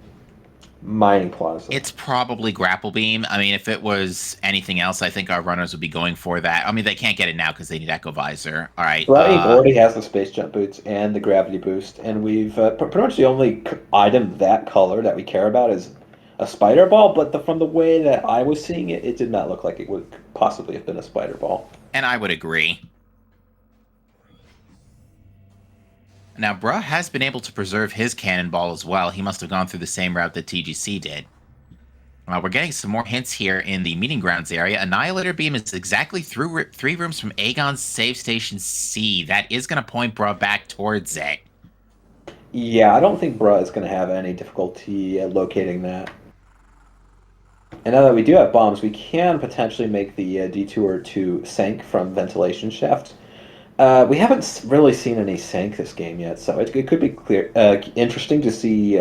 Mining Plaza. it's probably Grapple Beam. I mean, if it was anything else, I think our runners would be going for that. I mean, they can't get it now because they need Echo Visor. All right, Blood Ink already has the space jump boots and the gravity boost, and we've pretty much the only item that color that we care about is a spider ball. But from the way that I was seeing it, it did not look like it would possibly have been a spider ball. and I would agree. Now, Bruh has been able to preserve his cannonball as well. He must have gone through the same route that TGC did. We're getting some more hints here in the meeting grounds area. Annihilator Beam is exactly through 3 rooms from Aegon's save station C. That is going to point Bruh back towards it. Yeah, I don't think Bruh is going to have any difficulty locating that. And now that we do have bombs, we can potentially make the detour to Sank from Ventilation Shaft. We haven't really seen any Sank this game yet, so it could be interesting to see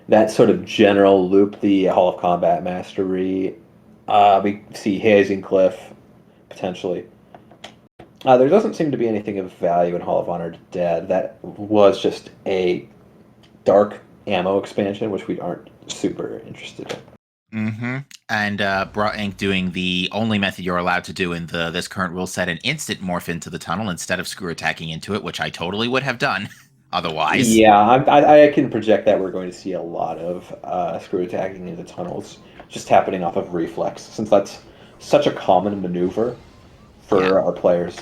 that sort of general loop, the Hall of Combat Mastery. We see Hazing Cliff, potentially. There doesn't seem to be anything of value in Hall of Honor Dead. That was just a dark ammo expansion, which we aren't super interested in. Mm-hmm. And Bruh Inc. doing the only method you're allowed to do in this current rule set, an instant morph into the tunnel instead of screw attacking into it, which I totally would have done otherwise. Yeah, I can project that we're going to see a lot of screw attacking into tunnels just happening off of reflex, since that's such a common maneuver for Yeah. our players.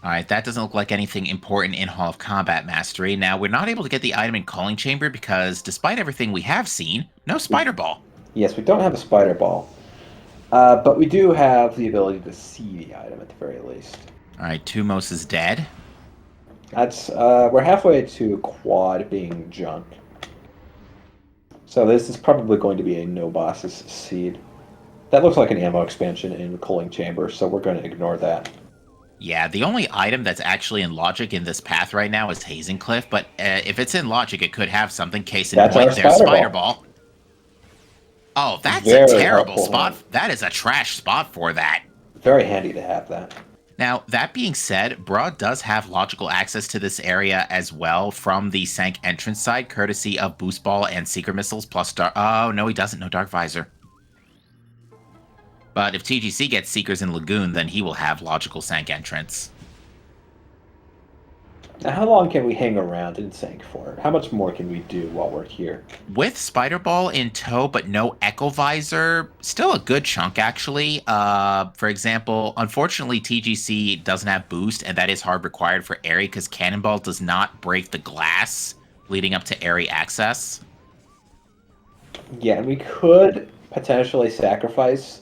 All right, that doesn't look like anything important in Hall of Combat Mastery. Now, we're not able to get the item in Calling Chamber because, despite everything we have seen, no Spider Ball. Yes, we don't have a spider ball, but we do have the ability to see the item at the very least. All right, Tumos is dead. That's we're halfway to quad being junk. So this is probably going to be a no bosses seed. That looks like an ammo expansion in Cooling Chamber, so we're going to ignore that. Yeah, the only item that's actually in logic in this path right now is Hazing Cliff, but if it's in logic, it could have something. Case in That's point, our there's Spider Spider Ball. Ball. Oh, that's a Very terrible helpful spot. hand. That is a trash spot for that. Very handy to have that. Now, that being said, Bruh does have logical access to this area as well from the Sank entrance side, courtesy of Boost Ball and Seeker Missiles plus Dark... Oh, no, he doesn't. No Dark Visor. But if TGC gets Seekers in Lagoon, then he will have logical Sank entrance. Now, how long can we hang around in Sank for? How much more can we do while we're here? With Spider Ball in tow, but no Echo Visor, still a good chunk, actually. For example, unfortunately, TGC doesn't have boost, and that is hard required for Airy, because Cannonball does not break the glass leading up to Airy access. Yeah, and we could potentially sacrifice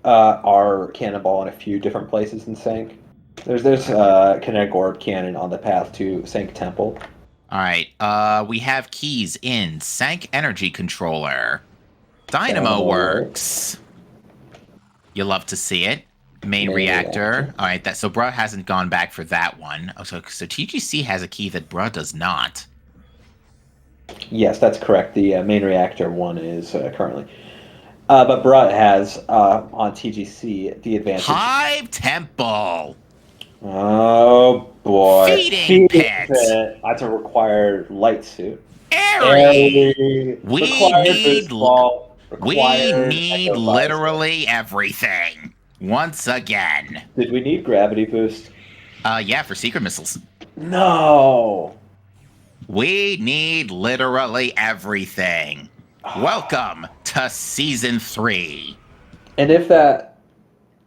our cannonball in a few different places in Sank. There's kinetic orb cannon on the path to Sank Temple. All right, we have keys in Sank Energy Controller. Dynamo Works. You love to see it. Main reactor. All right, so Bruh hasn't gone back for that one. Oh, so TGC has a key that Bruh does not. Yes, that's correct. The main reactor one is currently. But Bruh has on TGC the advantage. Hive Temple. Oh boy. Feeding pit. That's a required light suit. Airy. We need Echo literally everything. Once again. Did we need gravity boost? Yeah, for secret missiles. No. We need literally everything. Welcome to season 3. And if that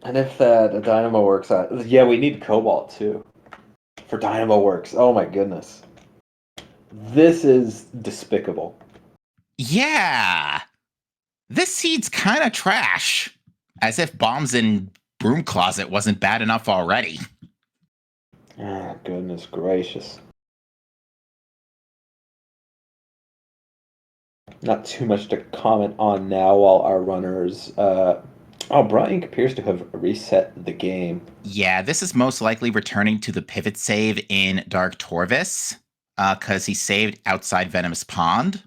Dynamo works out, yeah, we need Cobalt too for Dynamo Works. Oh my goodness, this is despicable. Yeah, this seed's kind of trash. As if bombs and broom closet wasn't bad enough already. Ah, goodness gracious. Not too much to comment on now while our runners. Brian appears to have reset the game. Yeah, this is most likely returning to the pivot save in Dark Torvis, because he saved outside Venomous Pond.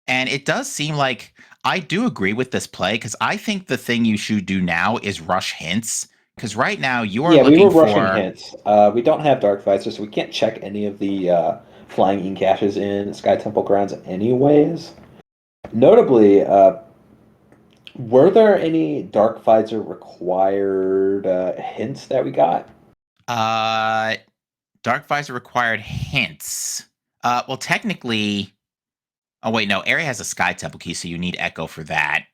And it does seem like I do agree with this play, because I think the thing you should do now is rush hints. Because right now you are Yeah, we were looking rushing for. hints. We don't have Dark Visor, so we can't check any of the flying ink caches in Sky Temple grounds anyways. Notably, were there any Dark Visor required hints that we got? Dark Visor required hints. Well, technically. Oh, wait, no. Area has a Sky Temple key, so you need Echo for that.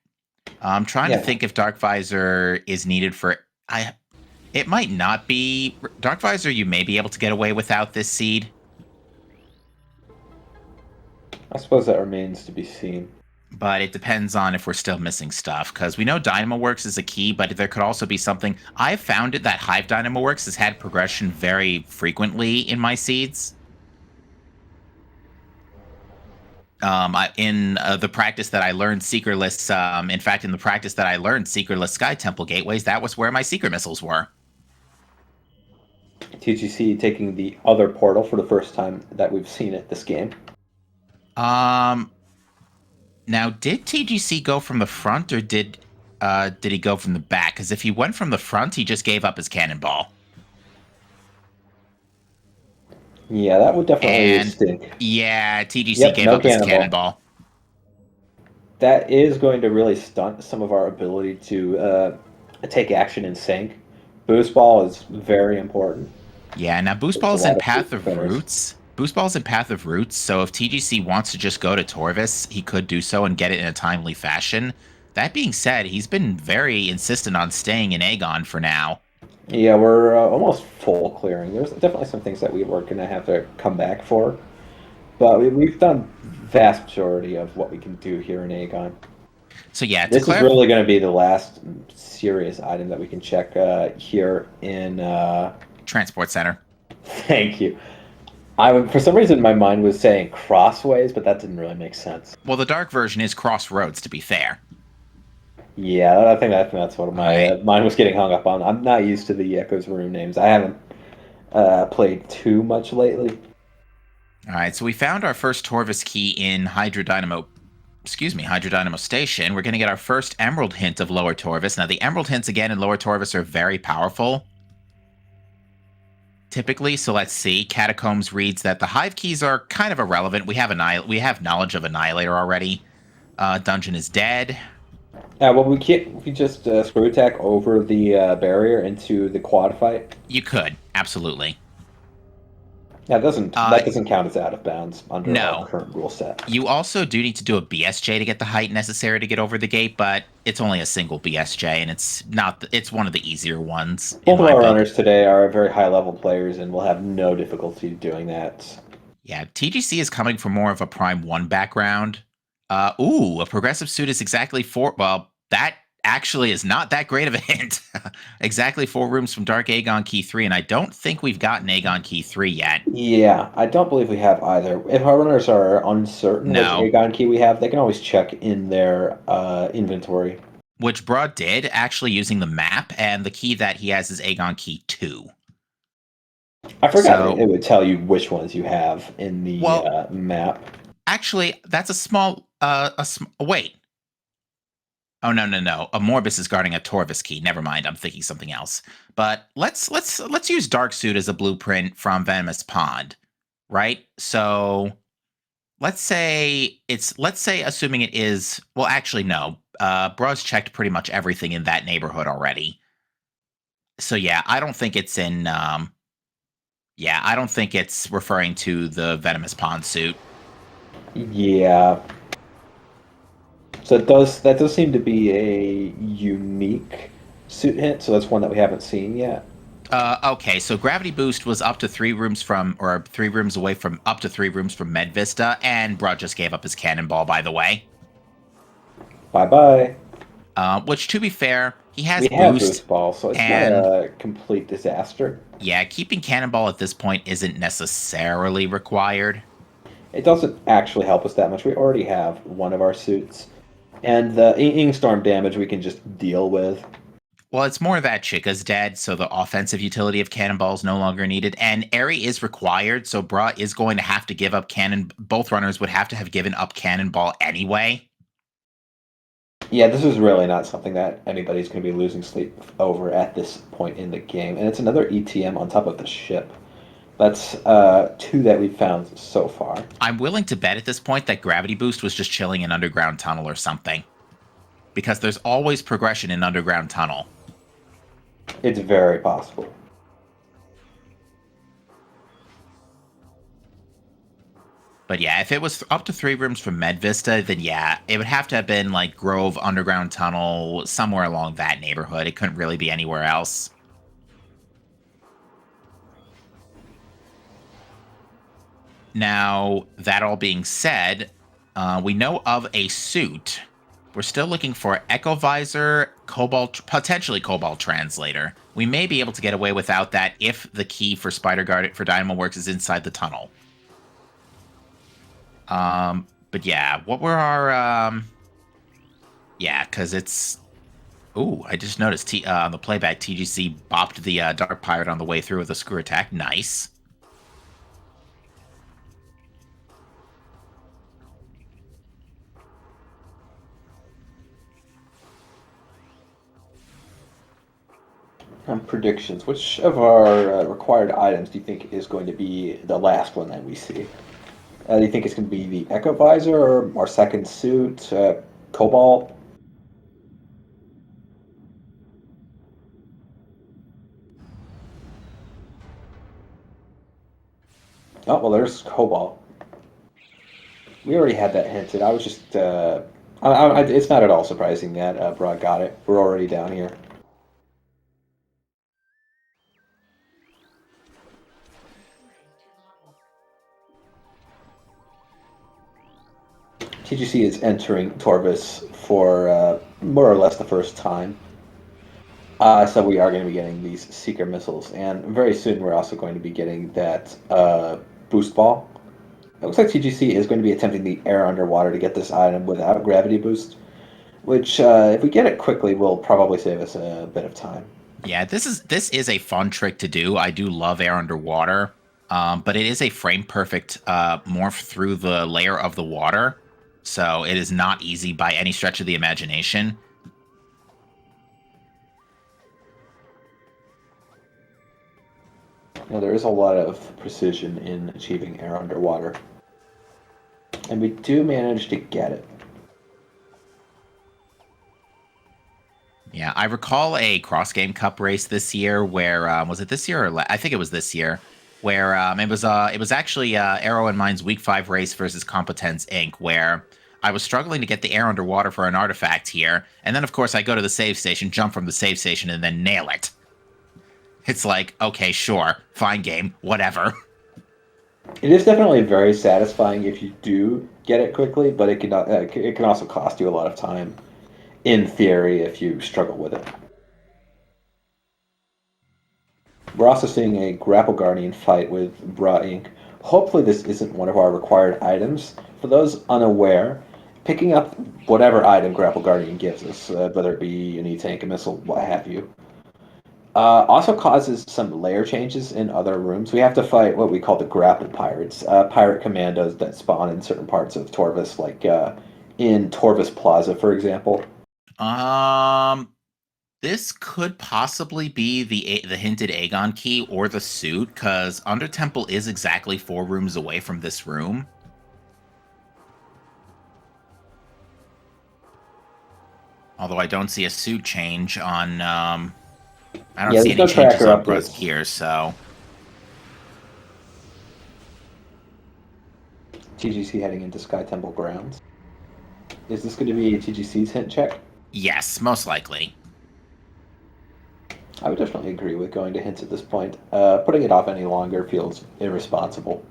I'm trying to think if Dark Visor is needed for. It might not be. Dark Visor, you may be able to get away without this seed. I suppose that remains to be seen. But it depends on if we're still missing stuff, because we know Dynamo Works is a key, but there could also be something. I've found it that Hive Dynamo Works has had progression very frequently in my seeds. In the practice that I learned Seekerless, in fact, in the practice that I learned Seekerless Sky Temple Gateways, that was where my Seeker missiles were. TGC taking the other portal for the first time that we've seen it this game. Now, did TGC go from the front, or did he go from the back? Because if he went from the front, he just gave up his cannonball. Yeah, that would definitely stink. Yeah, TGC gave up his cannonball. That is going to really stunt some of our ability to take action in sync. Boost Ball is very important. Yeah, now Boost Ball is in Path of Roots. Boost Ball is in Path of Roots, so if TGC wants to just go to Torvis, he could do so and get it in a timely fashion. That being said, he's been very insistent on staying in Aegon for now. Yeah, we're almost full clearing. There's definitely some things that we were going to have to come back for. But we've done vast majority of what we can do here in Aegon. So yeah, this is really going to be the last serious item that we can check here in... Transport Center. Thank you. For some reason, my mind was saying Crossways, but that didn't really make sense. Well, the dark version is Crossroads, to be fair. Yeah, I think that's what my mind was getting hung up on. I'm not used to the Echo's room names. I haven't played too much lately. All right, so we found our first Torvis key in Hydrodynamo Station. We're going to get our first Emerald hint of Lower Torvis. Now, the Emerald hints, again, in Lower Torvis are very powerful. Typically, so let's see. Catacombs reads that the Hive keys are kind of irrelevant. We have knowledge of Annihilator already. Dungeon is dead. Well, we just screw attack over the barrier into the quad fight. You could, absolutely. Yeah, that doesn't count as out of bounds under our current rule set. You also do need to do a BSJ to get the height necessary to get over the gate, but it's only a single BSJ, and it's one of the easier ones. Both of our runners today are very high-level players, and will have no difficulty doing that. Yeah, TGC is coming from more of a Prime 1 background. A progressive suit is exactly 4... Well, that actually is not that great of a hint. Exactly 4 rooms from Dark Aegon Key 3, and I don't think we've gotten Aegon Key 3 yet. Yeah, I don't believe we have either. If our runners are uncertain which Aegon Key we have, they can always check in their inventory. Which Broad did, actually using the map, and the key that he has is Aegon Key 2. I forgot it would tell you which ones you have in the map. Actually, that's a small... wait. Oh, no. A Morbus is guarding a Torvis key. Never mind, I'm thinking something else. But let's use Dark Suit as a blueprint from Venomous Pond, right? So let's say assuming it is... Well, actually, no. Bro's checked pretty much everything in that neighborhood already. So yeah, I don't think it's in... I don't think it's referring to the Venomous Pond suit. Yeah. So that does seem to be a unique suit hint, so that's one that we haven't seen yet. Okay, so Gravity Boost was up to 3 rooms from, or 3 rooms away from, up to 3 rooms from Med Vista, and Brud just gave up his cannonball, by the way. Bye-bye. Which, to be fair, He has We have boost, boost ball, so it's not and a complete disaster. yeah, keeping Cannonball at this point isn't necessarily required. It doesn't actually help us that much. We already have one of our suits. And the Ing Storm damage we can just deal with. Well, it's more that Chica's dead, so the offensive utility of Cannonball is no longer needed, and Airy is required, so Bra is going to have to give up Cannon. Both runners would have to have given up Cannonball anyway. Yeah, this is really not something that anybody's going to be losing sleep over at this point in the game. And it's another ETM on top of the ship. That's two that we've found so far. I'm willing to bet at this point that Gravity Boost was just chilling in Underground Tunnel or something, because there's always progression in Underground Tunnel. It's very possible. But yeah, if it was up to 3 rooms from Med Vista, then yeah, it would have to have been like Grove, Underground Tunnel, somewhere along that neighborhood. It couldn't really be anywhere else. Now, that all being said, we know of a suit. We're still looking for Echo Visor, Cobalt, potentially Cobalt Translator. We may be able to get away without that if the key for Spider Guard for Dynamo Works is inside the tunnel. But yeah, what were our yeah, because it's ooh, I just noticed on the playback TGC bopped the Dark Pirate on the way through with a screw attack. Nice. Predictions. Which of our required items do you think is going to be the last one that we see? Do you think it's going to be the Echo Visor or our second suit, Cobalt? Oh, well, there's Cobalt. We already had that hinted. I was just. It's not at all surprising that Broad got it. We're already down here. TGC is entering Torvis for more or less the first time. So we are going to be getting these Seeker missiles, and very soon we're also going to be getting that boost ball. It looks like TGC is going to be attempting the air underwater to get this item without gravity boost, which if we get it quickly will probably save us a bit of time. Yeah, this is a fun trick to do. I do love air underwater, but it is a frame perfect morph through the layer of the water, so it is not easy by any stretch of the imagination. You know, there is a lot of precision in achieving air underwater, and we do manage to get it. Yeah, I recall a Cross Game Cup race this year where was it this year or I think it was this year where it was actually Arrow and Mine's Week 5 race versus Competence Inc. where I was struggling to get the air underwater for an artifact here, and then of course I go to the save station, jump from the save station, and then nail it. It's like, okay, sure, fine game, whatever. It is definitely very satisfying if you do get it quickly, but it can also cost you a lot of time. In theory, if you struggle with it. We're also seeing a Grapple Guardian fight with Bra Inc. Hopefully this isn't one of our required items. For those unaware, picking up whatever item Grapple Guardian gives us, whether it be an E-Tank, a missile, what have you, also causes some layer changes in other rooms. We have to fight what we call the Grapple Pirates, pirate commandos that spawn in certain parts of Torvis, like in Torvis Plaza, for example. This could possibly be the hinted Aegon key or the suit, because Under Temple is exactly 4 rooms away from this room. Although I don't see a suit change on, I don't see any changes on Brusk here, so. TGC heading into Sky Temple grounds. Is this going to be TGC's hint check? Yes, most likely. I would definitely agree with going to hints at this point. Putting it off any longer feels irresponsible.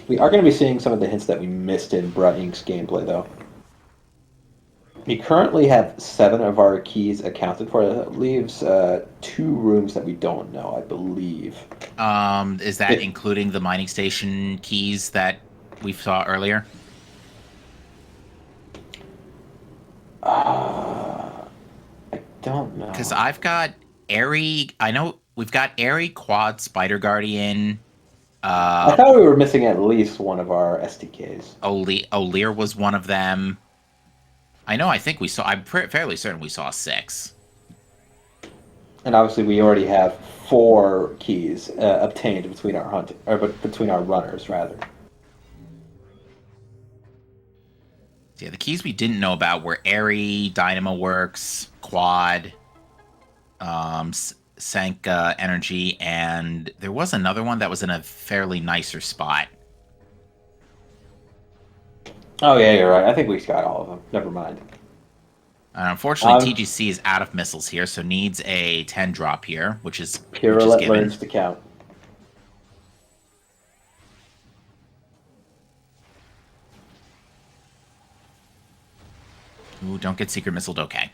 We are going to be seeing some of the hints that we missed in Bra Inc.'s gameplay, though. We currently have 7 of our keys accounted for. That leaves 2 rooms that we don't know, I believe. Is that It, including the mining station keys that we saw earlier? I don't Because know. I've got Airy. I know we've got Airy, Quad, Spider Guardian. I Uh, thought we were missing at least one of our SDKs. O'Lear was one of them. I know. I think we saw. I'm fairly certain we saw 6. And obviously, we already have 4 keys obtained between our hunt or between our runners, rather. So yeah, the keys we didn't know about were Airy, Dynamo Works, Quad, Sank Energy, and there was another one that was in a fairly nicer spot. Oh yeah, you're right. I think we got all of them. Never mind. Unfortunately, Um, TGC is out of missiles here, so needs a 10 drop here, which is Purelette given. learns to count. Ooh, don't get secret missiled. Okay.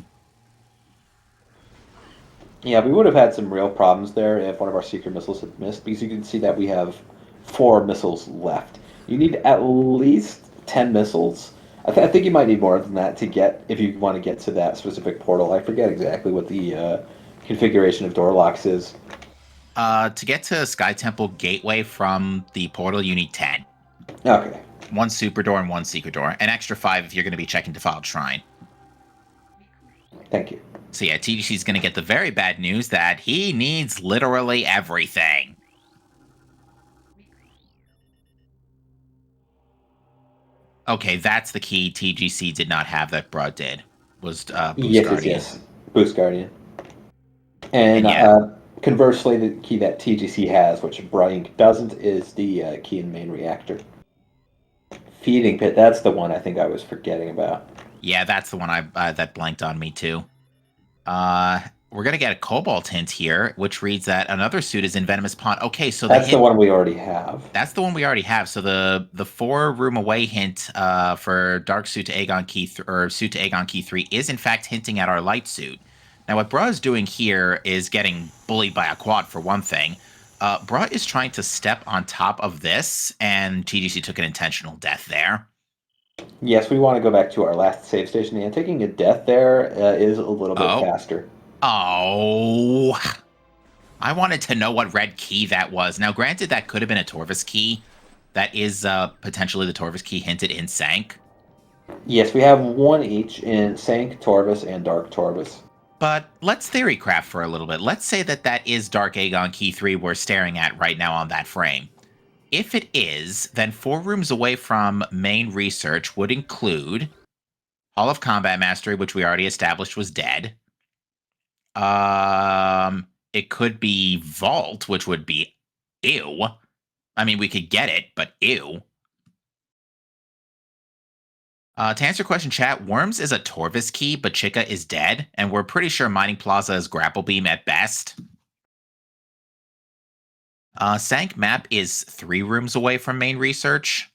Yeah, we would have had some real problems there if one of our secret missiles had missed, because you can see that we have 4 missiles left. You need at least 10 missiles. I think you might need more than that to get, if you want to get to that specific portal. I forget exactly what the configuration of door locks is. To get to Sky Temple Gateway from the portal, you need 10. Okay, 1 super door and 1 secret door. An extra 5 if you're going to be checking Defiled Shrine. thank you. So yeah, TGC is going to get the very bad news that he needs literally everything. Okay, that's the key TGC did not have that Bruh did. Was Boost Yes, yes, Guardian. yes. Boost Guardian. And And yeah, conversely, the key that TGC has, which Brian doesn't, is the key in main reactor. Feeding pit, that's the one I think I was forgetting about. yeah, that's the one I that blanked on me too. Uh, we're gonna get a Cobalt hint here, which reads that another suit is in Venomous Pond. Okay, so the That's the hint one we already have. that's the one we already have. So the 4 room away hint for Dark Suit to Aegon Key or Suit to Aegon Key 3 is in fact hinting at our light suit. Now what Bruh is doing here is getting bullied by a quad for one thing. Bruh is trying to step on top of this, and TGC took an intentional death there. Yes, we want to go back to our last save station, and taking a death there is a little bit Oh. faster. Oh. I wanted to know what red key that was. Now, granted, that could have been a Torvus key. That is potentially the Torvus key hinted in Sank. Yes, we have 1 each in Sank Torvus and Dark Torvus. But let's theory craft for a little bit. Let's say that that is Dark Aegon Key 3 we're staring at right now on that frame. If it is, then 4 rooms away from main research would include Hall of Combat Mastery, which we already established was dead. It could be Vault, which would be ew. I mean, we could get it, but ew. To answer your question, chat, Worms is a Torvus key, but Chica is dead, and we're pretty sure Mining Plaza is Grapple Beam at best. Sank Map is 3 rooms away from main research.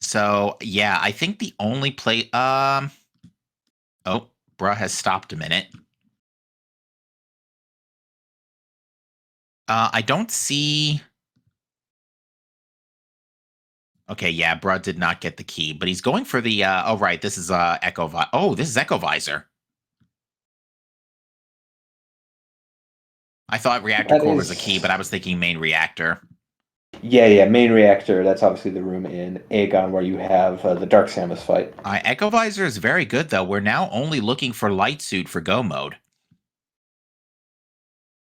So, yeah, I think the only play... Oh, Bruh has stopped a minute. I don't see... Okay, yeah, Bruh did not get the key, but he's going for the... oh, right, this is Echo... Oh, this is Echo Visor. I thought Reactor That Core was a is. key, but I was thinking main reactor. Yeah, main reactor. That's obviously the room in Aegon where you have the Dark Samus fight. Echo Visor is very good, though. We're now only looking for Light Suit for Go mode.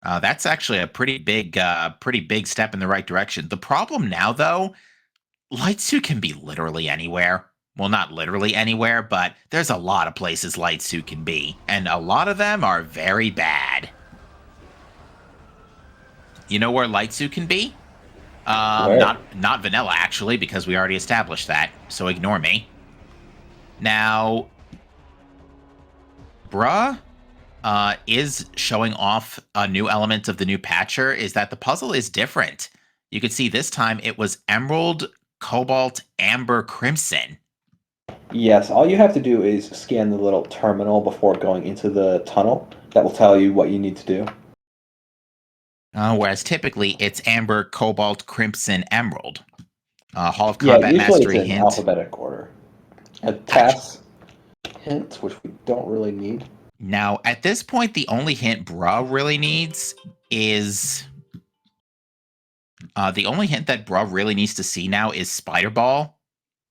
That's actually a pretty big step in the right direction. The problem now, though, Light Suit can be literally anywhere. Well, not literally anywhere, but there's a lot of places Light Suit can be, and a lot of them are very bad. You know where Light Suit can be? Where? Not vanilla, actually, because we already established that, so ignore me. Now, Bruh is showing off a new element of the new patcher, is that the puzzle is different. You can see this time it was Emerald, Cobalt, Amber, Crimson. Yes, all you have to do is scan the little terminal before going into the tunnel. That will tell you what you need to do. Whereas typically it's Amber, Cobalt, Crimson, Emerald. Hall of Yeah, Combat usually it's Mastery in hint. alphabetic order. A Gotcha. task hint, which we don't really need. Now, at this point, the only hint Bruh really needs is the only hint that Bruh really needs to see now is Spider Ball.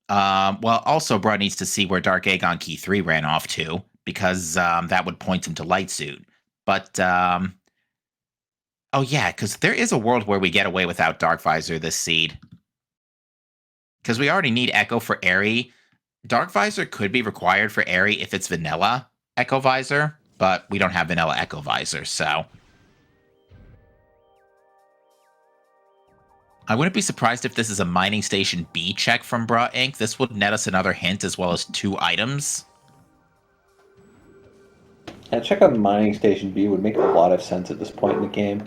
Well, also Bruh needs to see where Dark Egg on Key 3 ran off to, because that would point him to Light Suit. But oh yeah, because there is a world where we get away without Dark Visor this seed. Because we already need Echo for Airy. Dark Visor could be required for Airy if it's vanilla Echo Visor, but we don't have vanilla Echo Visor, so. I wouldn't be surprised if this is a Mining Station B check from Bra Inc. This would net us another hint as well as 2 items. And check out Mining Station B would make a lot of sense at this point in the game.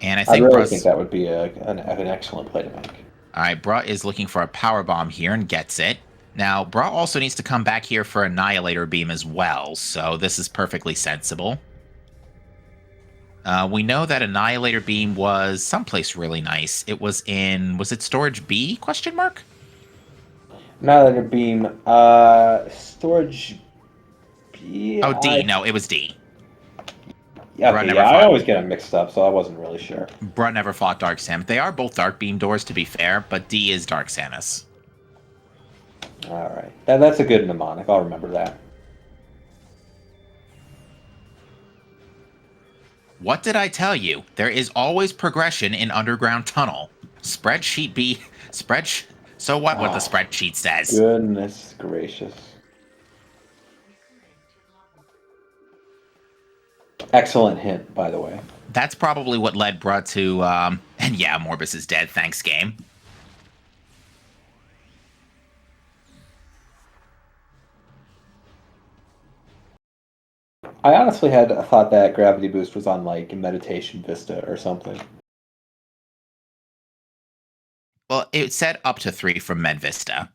And I I think really think Bra's... that would be an excellent play to make. Alright, Bra is looking for a Power Bomb here and gets it. Now, Bra also needs to come back here for Annihilator Beam as well, so this is perfectly sensible. We know that Annihilator Beam was someplace really nice. It was in... Was it Storage B? Question mark? Annihilator Beam, Storage B, Oh, D. No, it was D. Bruh Okay, never yeah, I fought... always get them mixed up, so I wasn't really sure. Bruh never fought Dark Samus. They are both Dark Beam doors, to be fair, but D is Dark Samus. Alright. That's a good mnemonic. I'll remember that. What did I tell you? There is always progression in Underground Tunnel. Spreadsheet B... So what the spreadsheet says? Goodness gracious. Excellent hint, by the way. That's probably what led Bruh to, and yeah, Morbus is dead, thanks game. I honestly had thought that Gravity Boost was on, like, Meditation Vista or something. Well, it said up to 3 from Medvista.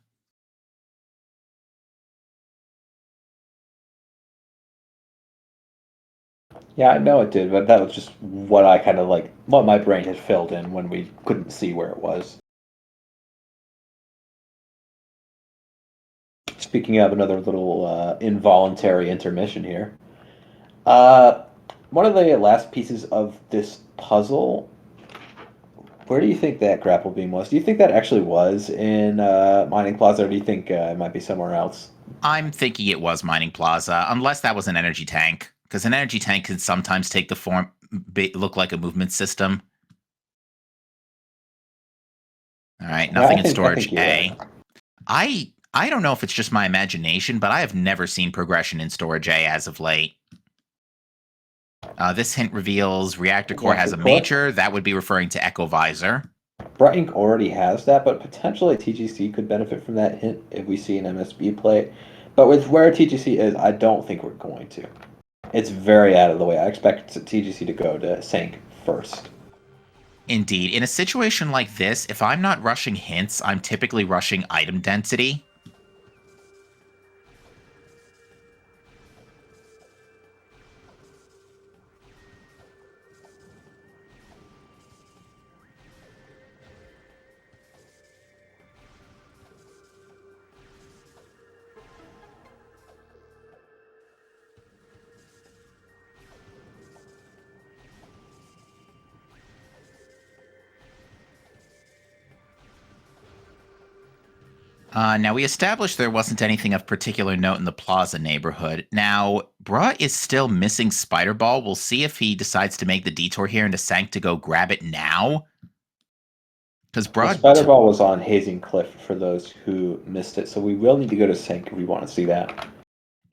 Yeah, I know it did, but that was just what I kind of like, what my brain had filled in when we couldn't see where it was. Speaking of another little involuntary intermission here, uh, one of the last pieces of this puzzle. Where do you think that grapple beam was? Do you think that actually was in Mining Plaza, or do you think it might be somewhere else? I'm thinking it was Mining Plaza, unless that was an energy tank, because an energy tank can sometimes take the form, look like a movement system. All right, Yeah, nothing in I Storage think you're right. A. I don't know if it's just my imagination, but I have never seen progression in Storage A as of late. This hint reveals Reactor Core has a Reactor Core? major. That would be referring to Echo Visor. Bright Ink already has that, but potentially TGC could benefit from that hint if we see an MSB play. But with where TGC is, I don't think we're going to. It's very out of the way. I expect TGC to go to Sank first. Indeed. In a situation like this, if I'm not rushing hints, I'm typically rushing item density. Now, we established there wasn't anything of particular note in the Plaza neighborhood. Now, Bruh is still missing Spider Ball. We'll see if he decides to make the detour here into Sank to go grab it now. Because The Bruh... Spider Ball was on Hazing Cliff for those who missed it, so we will need to go to Sank if we want to see that.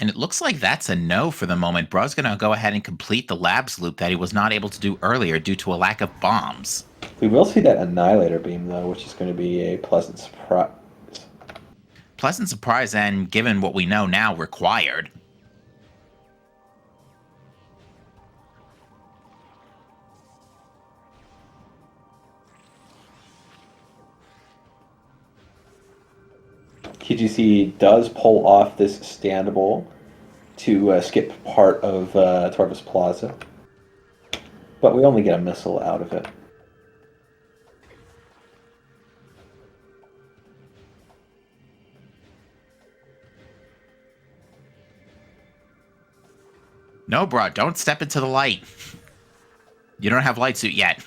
And it looks like that's a no for the moment. Bruh's going to go ahead and complete the labs loop that he was not able to do earlier due to a lack of bombs. We will see that Annihilator Beam, though, which is going to be a pleasant surprise. Pleasant surprise, and given what we know now, required. TGC does pull off this standable to skip part of Torvis Plaza, but we only get a missile out of it. No, bro, don't step into the light. You don't have light suit yet.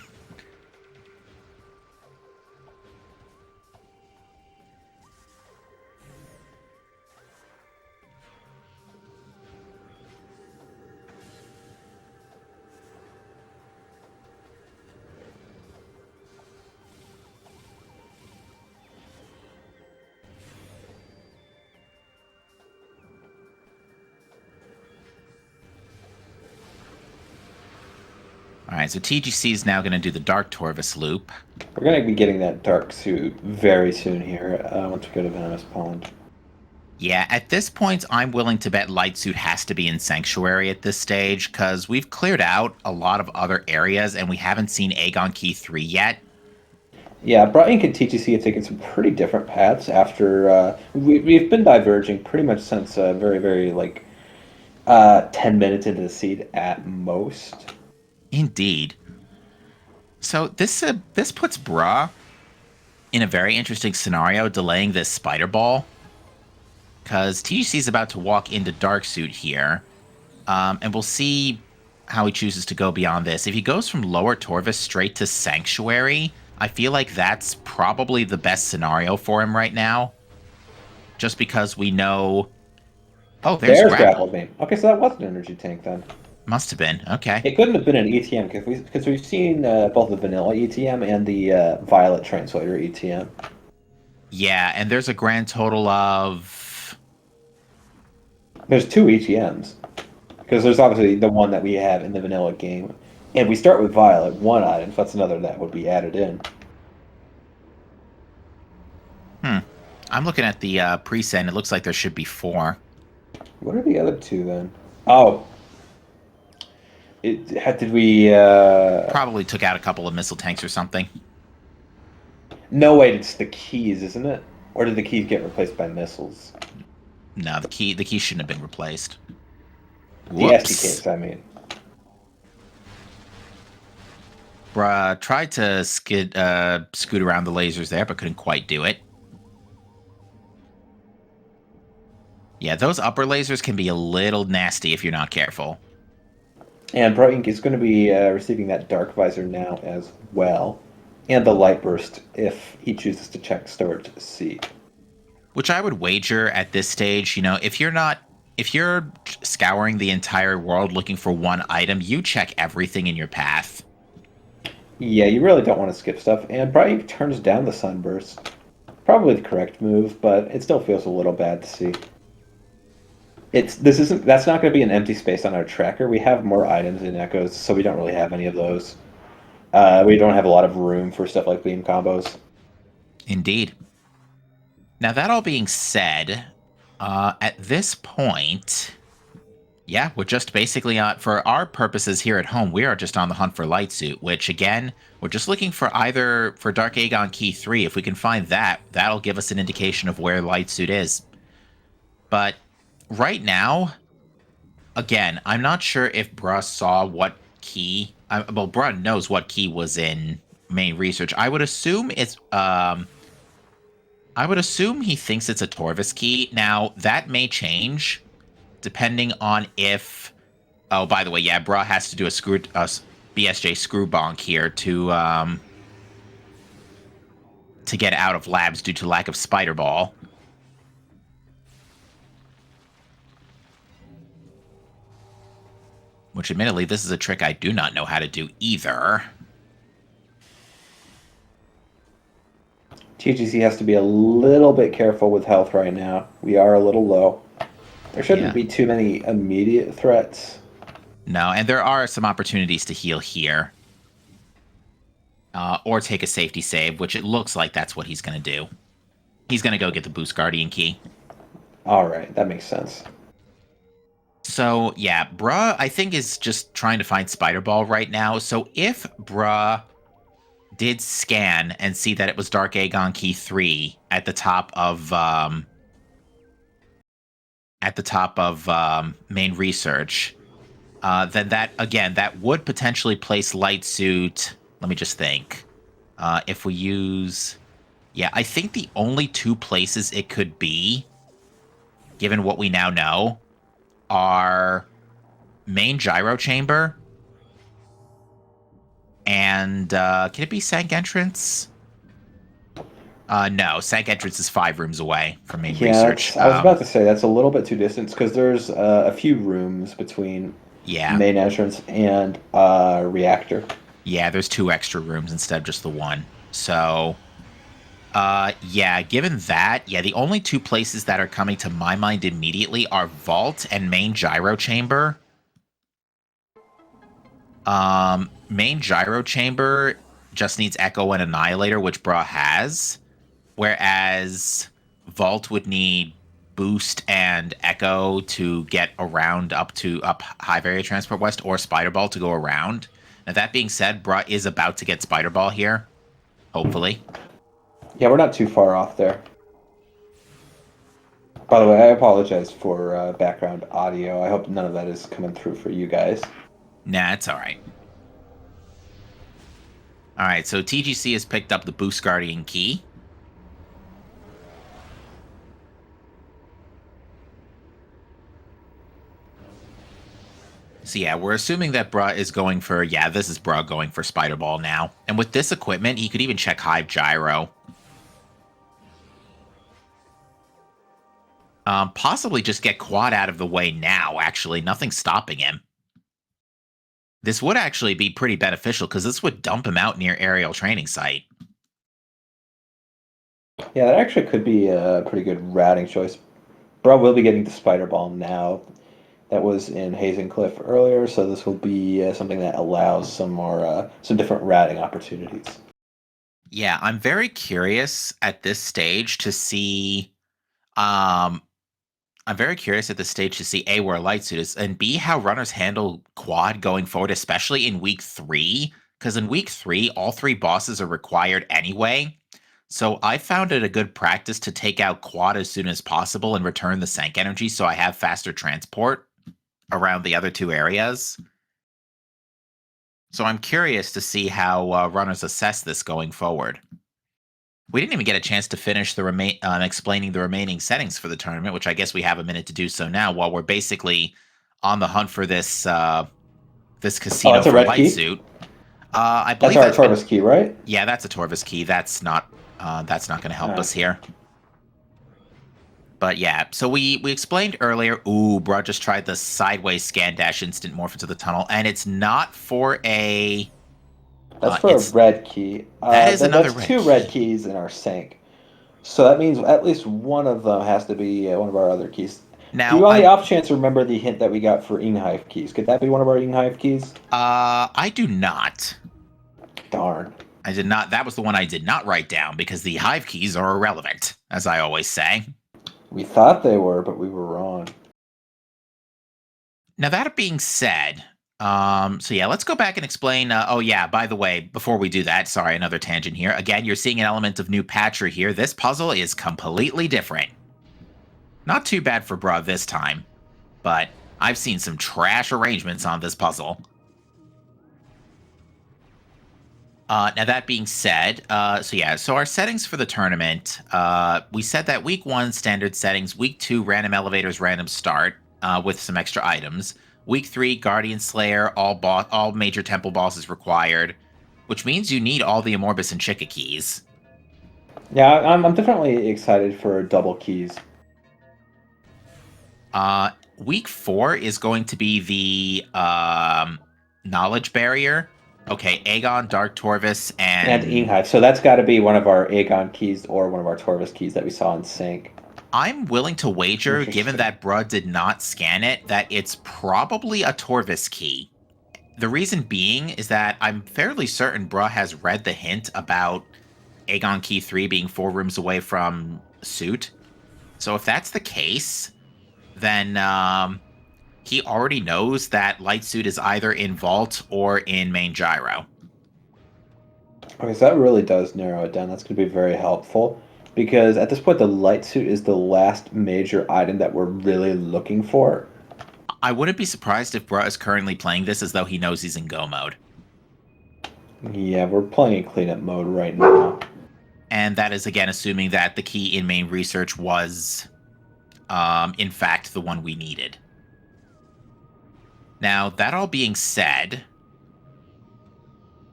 All right, so TGC is now going to do the Dark Torvis loop. We're going to be getting that dark suit very soon here once we go to Venomous Pond. Yeah, at this point, I'm willing to bet Light Suit has to be in Sanctuary at this stage, because we've cleared out a lot of other areas, and we haven't seen Aegon Key 3 yet. Yeah, Brian and TGC have taken some pretty different paths after... we've been diverging pretty much since very, very, 10 minutes into the seed at most. Indeed. So this puts Bra in a very interesting scenario, delaying this Spider Ball. Because TGC is about to walk into Dark Suit here. And we'll see how he chooses to go beyond this. If he goes from Lower Torvis straight to Sanctuary, I feel like that's probably the best scenario for him right now. Just because we know... Oh, there's Grapple. Grapple Beam. Okay, so that was an energy tank then. Must have been. Okay. It couldn't have been an ETM because we've seen both the vanilla ETM and the Violet Translator ETM. Yeah, and there's a grand total of... There's 2 ETMs. Because there's obviously the one that we have in the vanilla game. And we start with Violet, 1 item, so that's another that would be added in. I'm looking at the preset, it looks like there should be 4. What are the other 2 then? Oh. Did we... Probably took out a couple of missile tanks or something. No, wait, it's the keys, isn't it? Or did the keys get replaced by missiles? No, the key shouldn't have been replaced. Whoops. The SDKs, I mean. Bruh, tried to scoot around the lasers there, but couldn't quite do it. Yeah, those upper lasers can be a little nasty if you're not careful. And Bright is going to be receiving that Dark Visor now as well. And the Light Burst if he chooses to check Start C. Which I would wager at this stage, if you're scouring the entire world looking for one item, you check everything in your path. Yeah, you really don't want to skip stuff. And Bright turns down the Sunburst. Probably the correct move, but it still feels a little bad to see. That's not going to be an empty space on our tracker. We have more items in Echoes, so we don't really have any of those. We don't have a lot of room for stuff like beam combos. Indeed. Now, that all being said, at this point, yeah, we're just basically for our purposes here at home, we are just on the hunt for Light Suit, which, again, we're just looking for either for Dark Aegon Key 3. If we can find that, that'll give us an indication of where Light Suit is. But right now, again, I'm not sure if Bruh saw what key... well, Bruh knows what key was in main research. I would assume it's... I would assume he thinks it's a Torvis key. Now, that may change, depending on if... Oh, by the way, yeah, Bruh has to do a BSJ screw bonk here to get out of labs due to lack of Spider Ball. Which, admittedly, this is a trick I do not know how to do either. TGC has to be a little bit careful with health right now. We are a little low. There shouldn't be too many immediate threats. No, and there are some opportunities to heal here. Or take a safety save, which it looks like that's what he's going to do. He's going to go get the Boost Guardian key. All right, that makes sense. So, yeah, Bruh, I think, is just trying to find Spider Ball right now. So if Bruh did scan and see that it was Dark Aegon Key 3 at the top of at the top of main research, then that would potentially place light suit. Let me just think. If we use, yeah, I think the only two places it could be, given what we now know, are main gyro chamber and can it be Sank entrance? No, Sank entrance is 5 rooms away from main Yeah, research. that's, I was about to say that's a little bit too distant because there's a few rooms between Yeah. main entrance and reactor. Yeah, there's 2 extra rooms instead of just the one. So, yeah, given that, yeah, the only 2 places that are coming to my mind immediately are Vault and main gyro chamber. Main gyro chamber just needs Echo and Annihilator, which Bra has, whereas Vault would need Boost and Echo to get around up High Area Transport West, or Spider Ball to go around. Now, that being said, Bra is about to get Spider Ball here, hopefully. Yeah, we're not too far off there. By the way, I apologize for background audio. I hope none of that is coming through for you guys. Nah, it's all right. All right, so TGC has picked up the Boost Guardian key. So yeah, we're assuming that Bra is going for, yeah, this is Bra going for Spider Ball now. And with this equipment, he could even check Hive Gyro. Possibly just get Quad out of the way now, actually. Nothing's stopping him. This would actually be pretty beneficial because this would dump him out near aerial training site. Yeah, that actually could be a pretty good routing choice. Bro will be getting the Spider Ball now. That was in Hazen Cliff earlier, so this will be something that allows some different routing opportunities. Yeah, I'm very curious at this stage to see. I'm very curious at this stage to see A, where Light Suit is, and B, how runners handle Quad going forward, especially in week 3. Because in week 3, all 3 bosses are required anyway. So I found it a good practice to take out Quad as soon as possible and return the Sank energy so I have faster transport around the other 2 areas. So I'm curious to see how runners assess this going forward. We didn't even get a chance to finish the explaining the remaining settings for the tournament, which I guess we have a minute to do so now, while we're basically on the hunt for this this casino that's a for red Light key? Suit. I That's believe our that's been, Torvis key, right? yeah, that's a Torvis key. That's not going to help us here. But yeah, so we explained earlier. Ooh, bro, just tried the sideways scan dash instant morph into the tunnel, and it's not for a. That's for a red key. That is another that's red 2 key. red keys in our sync. So that means at least one of them has to be one of our other keys. Now, Do you on the off chance remember the hint that we got for Inghive keys? Could that be one of our Inghive keys? I do not. Darn. I did not. That was the one I did not write down because the Hive keys are irrelevant, as I always say. We thought they were, but we were wrong. Now, that being said, so yeah, let's go back and explain. Oh yeah, by the way, before we do that, sorry, another tangent here. Again, you're seeing an element of new Patcher here. This puzzle is completely different. Not too bad for Bra this time, but I've seen some trash arrangements on this puzzle. Now, that being said, so our settings for the tournament, we said that week 1, standard settings, week 2, random elevators, random start, with some extra items. Week 3, Guardian Slayer, all major temple bosses required, which means you need all the Amorbus and Chica keys. Yeah, I'm definitely excited for double keys. Week 4 is going to be the knowledge barrier. Okay, Aegon, Dark Torvis, and Inghive. So that's got to be one of our Aegon keys or one of our Torvis keys that we saw in sync. I'm willing to wager, given that Bruh did not scan it, that it's probably a Torvis key. The reason being is that I'm fairly certain Bruh has read the hint about Aegon Key 3 being 4 rooms away from Suit. So if that's the case, then he already knows that Light Suit is either in Vault or in Main Gyro. Okay, so that really does narrow it down. That's going to be very helpful. because at this point the light suit is the last major item that we're really looking for. I wouldn't be surprised if Bruh is currently playing this as though he knows he's in go mode. Yeah, we're playing cleanup mode right now. And that is, again, assuming that the key in main research was, in fact, the one we needed. Now, that all being said,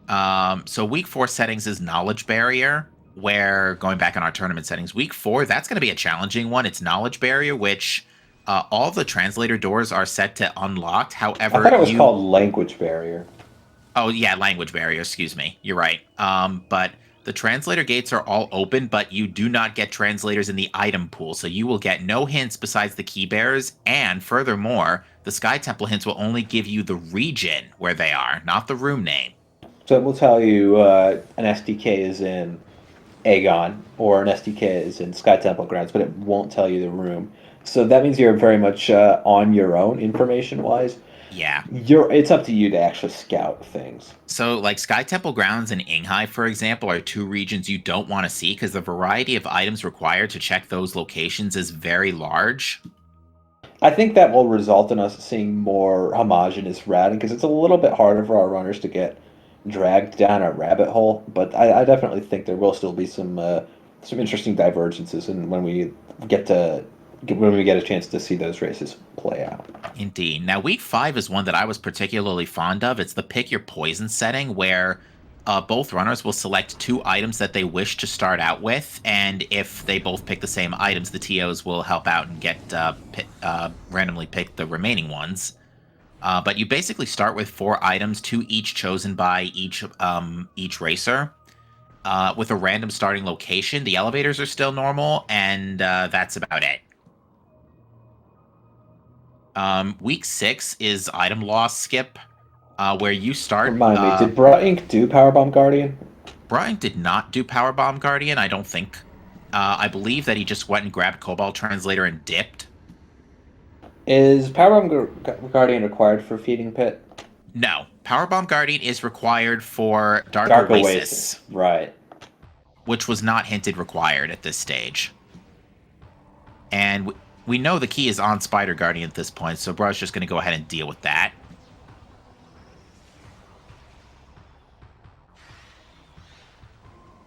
so week 4 settings is knowledge barrier, where going back on our tournament settings, week 4, that's going to be a challenging one. It's knowledge barrier, which all the translator doors are set to unlocked. I However, thought it was called language barrier. Oh, yeah, language barrier, excuse me. You're right. But the translator gates are all open, but you do not get translators in the item pool, so you will get no hints besides the key bearers, and furthermore, the Sky Temple hints will only give you the region where they are, not the room name. So it will tell you an SDK is in Aegon or an SDK is in Sky Temple grounds, but it won't tell you the room. So that means you're very much on your own information-wise. Yeah. It's up to you to actually scout things. So, like Sky Temple Grounds and Inghai, for example, are two regions you don't want to see because the variety of items required to check those locations is very large. I think that will result in us seeing more homogenous routing because it's a little bit harder for our runners to get dragged down a rabbit hole. But I definitely think there will still be some interesting divergences, and when we get a chance to see those races play out. Indeed. Now, week 5 is one that I was particularly fond of. It's the pick your poison setting, where both runners will select 2 items that they wish to start out with, and if they both pick the same items, the TOs will help out and get randomly pick the remaining ones. But you basically start with 4 items, 2 each chosen by each racer, with a random starting location. The elevators are still normal, and that's about it. Week 6 is item loss skip, where you start. Remind me, did Bra Inc. do Powerbomb Guardian? Bra Inc. did not do Powerbomb Guardian, I don't think. I believe that he just went and grabbed Cobalt Translator and dipped. Is Powerbomb Guardian required for Feeding Pit? No. Powerbomb Guardian is required for Dark Oasis. Right. Which was not hinted required at this stage. And we know the key is on Spider Guardian at this point, so Bra's just going to go ahead and deal with that.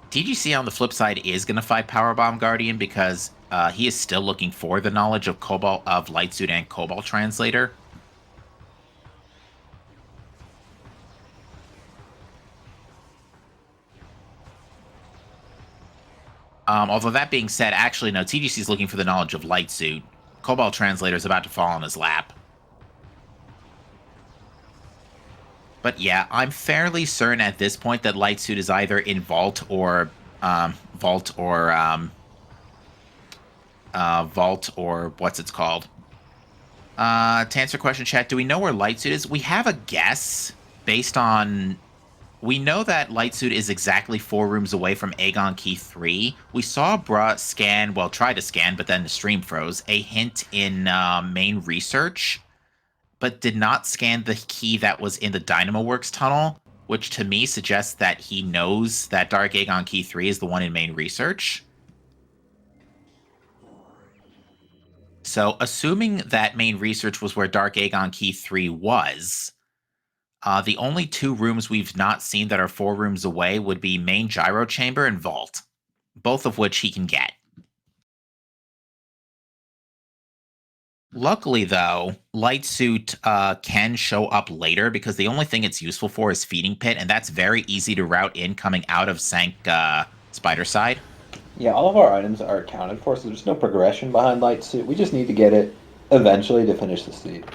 TGC on the flip side is going to fight Powerbomb Guardian because he is still looking for the knowledge of Light Suit and Cobalt Translator. Although that being said, actually, no, TGC is looking for the knowledge of Light Suit. Cobalt Translator is about to fall on his lap. But yeah, I'm fairly certain at this point that Light Suit is either in Vault or what's it's called? To answer question, chat, do we know where Light Suit is? We have a guess based on... We know that Light Suit is exactly 4 rooms away from Aegon Key 3. We saw Bra scan, well, try to scan, but then the stream froze, a hint in main research, but did not scan the key that was in the Dynamo Works tunnel, which to me suggests that he knows that Dark Aegon Key 3 is the one in main research. So, assuming that main research was where Dark Aegon Key 3 was... the only 2 rooms we've not seen that are 4 rooms away would be main gyro chamber and vault, both of which he can get. Luckily, though, Light Suit can show up later because the only thing it's useful for is Feeding Pit, and that's very easy to route in coming out of Sank Spider Side. Yeah, all of our items are accounted for, so there's no progression behind Light Suit. We just need to get it eventually to finish the seed.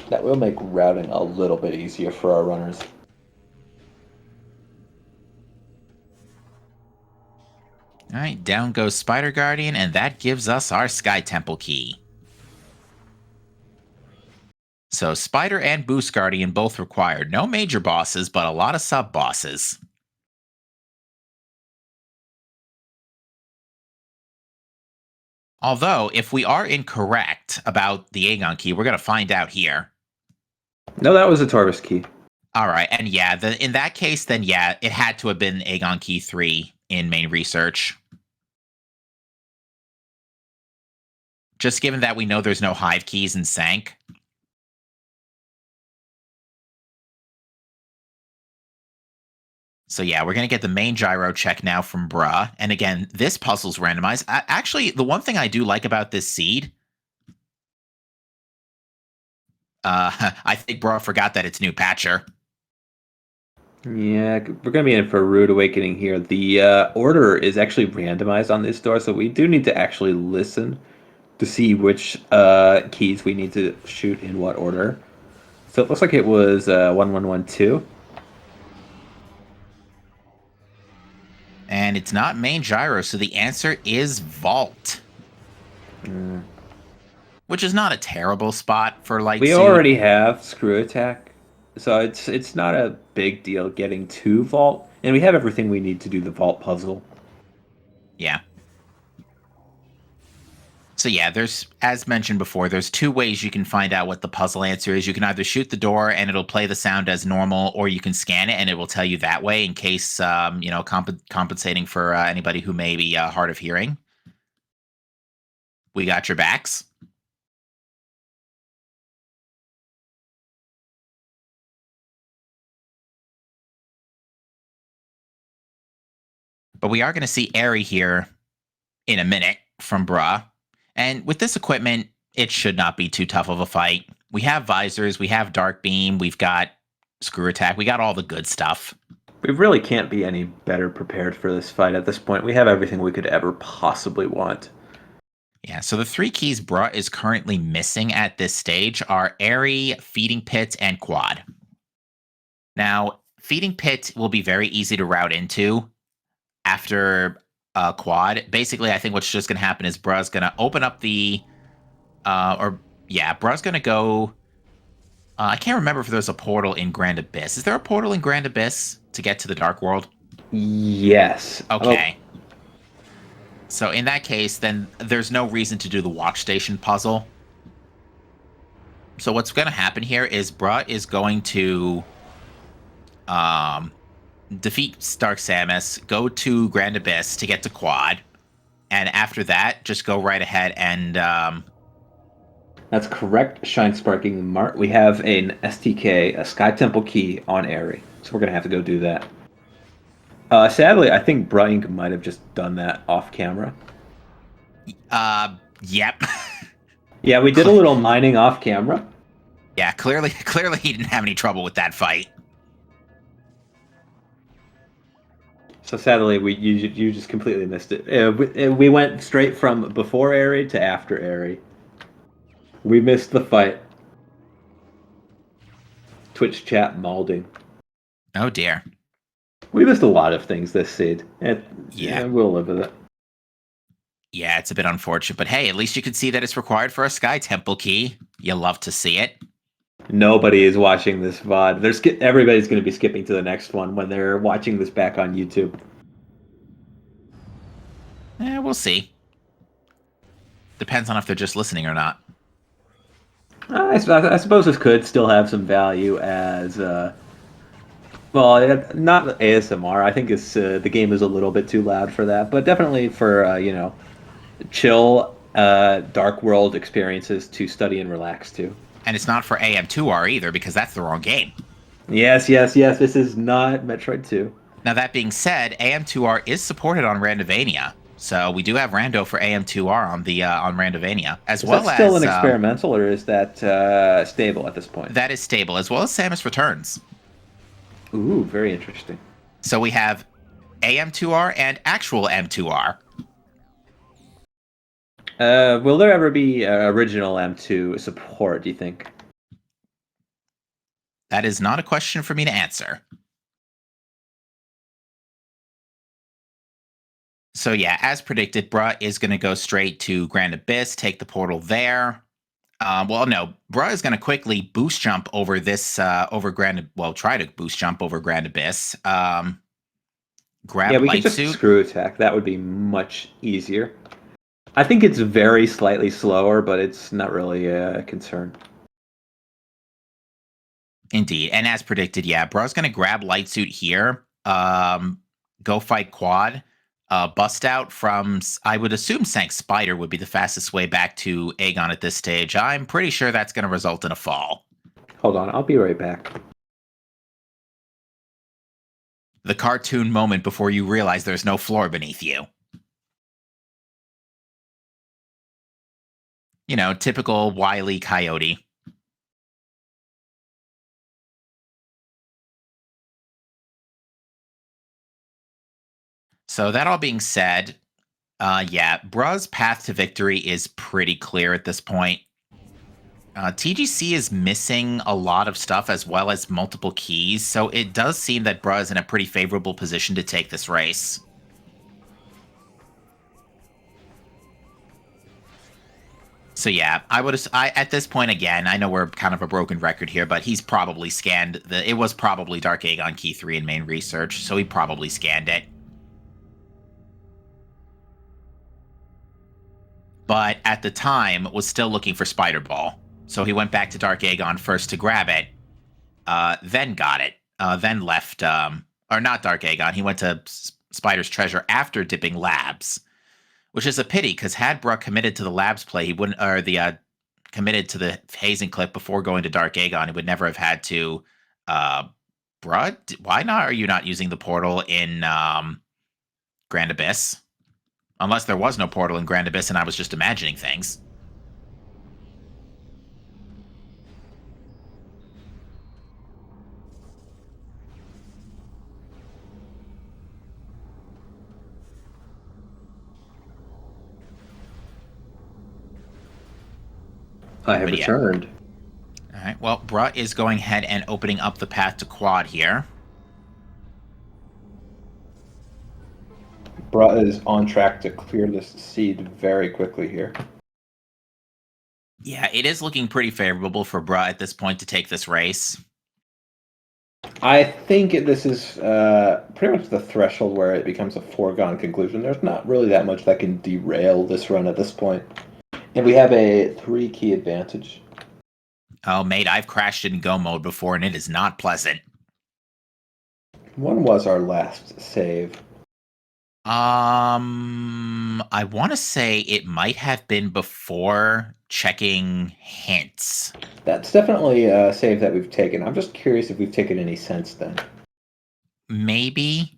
That will make routing a little bit easier for our runners. All right, down goes Spider Guardian, and that gives us our Sky Temple key. So Spider and Boost Guardian both required. No major bosses, but a lot of sub-bosses. Although, if we are incorrect about the Aegon key, we're going to find out here. No, that was a Torvis key. All right, and yeah, in that case, then yeah, it had to have been Aegon Key 3 in main research. Just given that we know there's no hive keys in Sank. So yeah, we're going to get the main gyro check now from Bruh. And again, this puzzle's randomized. Actually, the one thing I do like about this seed, I think Bruh forgot that it's new Patcher. Yeah, we're going to be in for a rude awakening here. The order is actually randomized on this door, so we do need to actually listen to see which keys we need to shoot in what order. So it looks like it was 1112. And it's not main gyro, so the answer is Vault. Which is not a terrible spot for Light We Suit. already have Screw Attack, so it's not a big deal getting to Vault, and we have everything we need to do the Vault puzzle. Yeah. So yeah, there's, as mentioned before, there's two ways you can find out what the puzzle answer is. You can either shoot the door and it'll play the sound as normal, or you can scan it and it will tell you that way in case, compensating for anybody who may be hard of hearing. We got your backs. But we are going to see Airy here in a minute from Bruh. And with this equipment, it should not be too tough of a fight. We have visors, we have Dark Beam, we've got Screw Attack, we got all the good stuff. We really can't be any better prepared for this fight at this point. We have everything we could ever possibly want. Yeah, so the three keys Bruh is currently missing at this stage are Airy, Feeding Pit, and Quad. Now, Feeding Pit will be very easy to route into after Quad. Basically, I think what's just going to happen is Bruh's going to open up the... Bruh's going to go... I can't remember if there's a portal in Grand Abyss. Is there a portal in Grand Abyss to get to the Dark World? Yes. Okay. So in that case, then there's no reason to do the watch station puzzle. So what's going to happen here is Bruh is going to defeat Stark Samus, go to Grand Abyss to get to Quad, and after that, just go right ahead and... That's correct, Shine Sparking Mart. We have an STK, a Sky Temple key on Airy, so we're going to have to go do that. Sadly, I think Brink might have just done that off camera. Yep. Yeah, we did a little mining off camera. Yeah, clearly he didn't have any trouble with that fight. So sadly, you just completely missed it. We went straight from before Airy to after Airy. We missed the fight. Twitch chat malding. Oh dear. We missed a lot of things this seed. Yeah, we'll live with it. Yeah, it's a bit unfortunate, but hey, at least you can see that it's required for a Sky Temple key. You love to see it. Nobody is watching this VOD. Everybody's going to be skipping to the next one when they're watching this back on YouTube. We'll see. Depends on if they're just listening or not. I suppose this could still have some value as, not ASMR. I think the game is a little bit too loud for that, but definitely for, chill, dark world experiences to study and relax to. And it's not for AM2R either, because that's the wrong game. Yes. This is not Metroid 2. Now, that being said, AM2R is supported on Randomania. So we do have Rando for AM2R on the on Randomania, as well as... Is that still an experimental, or is that stable at this point? That is stable, as well as Samus Returns. Ooh, very interesting. So we have AM2R and actual M2R. Will there ever be original M2 support, do you think? That is not a question for me to answer. So yeah, as predicted, Bruh is going to go straight to Grand Abyss, take the portal there. Bruh is going to quickly boost jump over this, try to boost jump over Grand Abyss. Grab we Light could just Suit. Screw Attack. That would be much easier. I think it's very slightly slower, but it's not really a concern. Indeed. And as predicted, yeah, Bro's going to grab Light Suit here, go fight Quad, bust out from, I would assume Sank Spider would be the fastest way back to Aegon at this stage. I'm pretty sure that's going to result in a fall. Hold on, I'll be right back. The cartoon moment before you realize there's no floor beneath you. You know, typical Wile E. Coyote. So that all being said, yeah, Bruh's path to victory is pretty clear at this point. TGC is missing a lot of stuff as well as multiple keys, so it does seem that Bruh is in a pretty favorable position to take this race. So yeah, at this point again, I know we're kind of a broken record here, but he's probably scanned it was probably Dark Aegon Key 3 in main research, so he probably scanned it. But at the time was still looking for Spider Ball. So he went back to Dark Aegon first to grab it, then got it, then left, or not Dark Aegon, he went to Spider's Treasure after dipping Labs, which is a pity, because had Bruh committed to the Labs play, he wouldn't, or committed to the hazing clip before going to Dark Aegon, he would never have had to, Bruh, why not are you not using the portal in Grand Abyss? Unless there was no portal in Grand Abyss and I was just imagining things. I have returned. All right, well, Bruh is going ahead and opening up the path to Quad here. Bruh is on track to clear this seed very quickly here. Yeah, it is looking pretty favorable for Bruh at this point to take this race. I think this is pretty much the threshold where it becomes a foregone conclusion. There's not really that much that can derail this run at this point. And we have a 3-key advantage. Oh, mate, I've crashed in go mode before, and it is not pleasant. When was our last save? I want to say it might have been before checking hints. That's definitely a save that we've taken. I'm just curious if we've taken any since then. Maybe.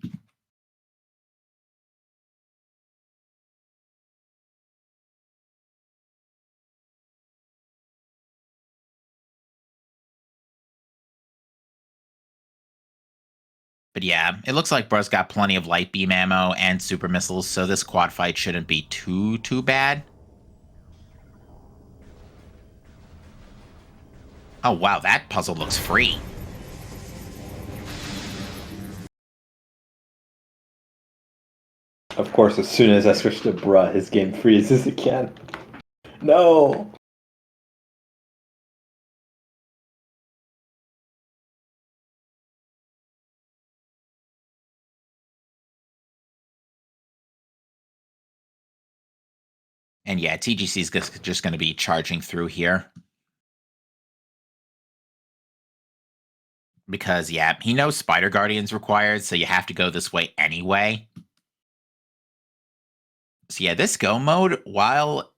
But yeah, it looks like Bruh's got plenty of light beam ammo and super missiles, so this quad fight shouldn't be too bad. Oh wow, that puzzle looks free. Of course, as soon as I switch to Bruh, his game freezes again. No! And yeah, TGC is just going to be charging through here. Because, yeah, he knows Spider Guardian's required, so you have to go this way anyway. So yeah, this go mode, while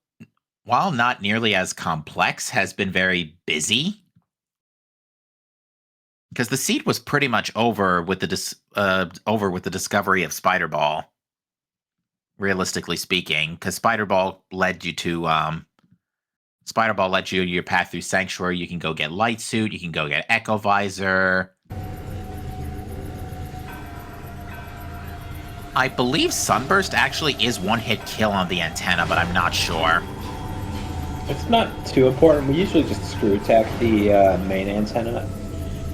not nearly as complex, has been very busy. Because the seed was pretty much over with the discovery of Spider Ball. Realistically speaking, because Spider Ball led you to your path through Sanctuary. You can go get Light Suit. You can go get Echo Visor. I believe Sunburst actually is one-hit kill on the antenna, but I'm not sure. It's not too important. We usually just screw attack the main antenna.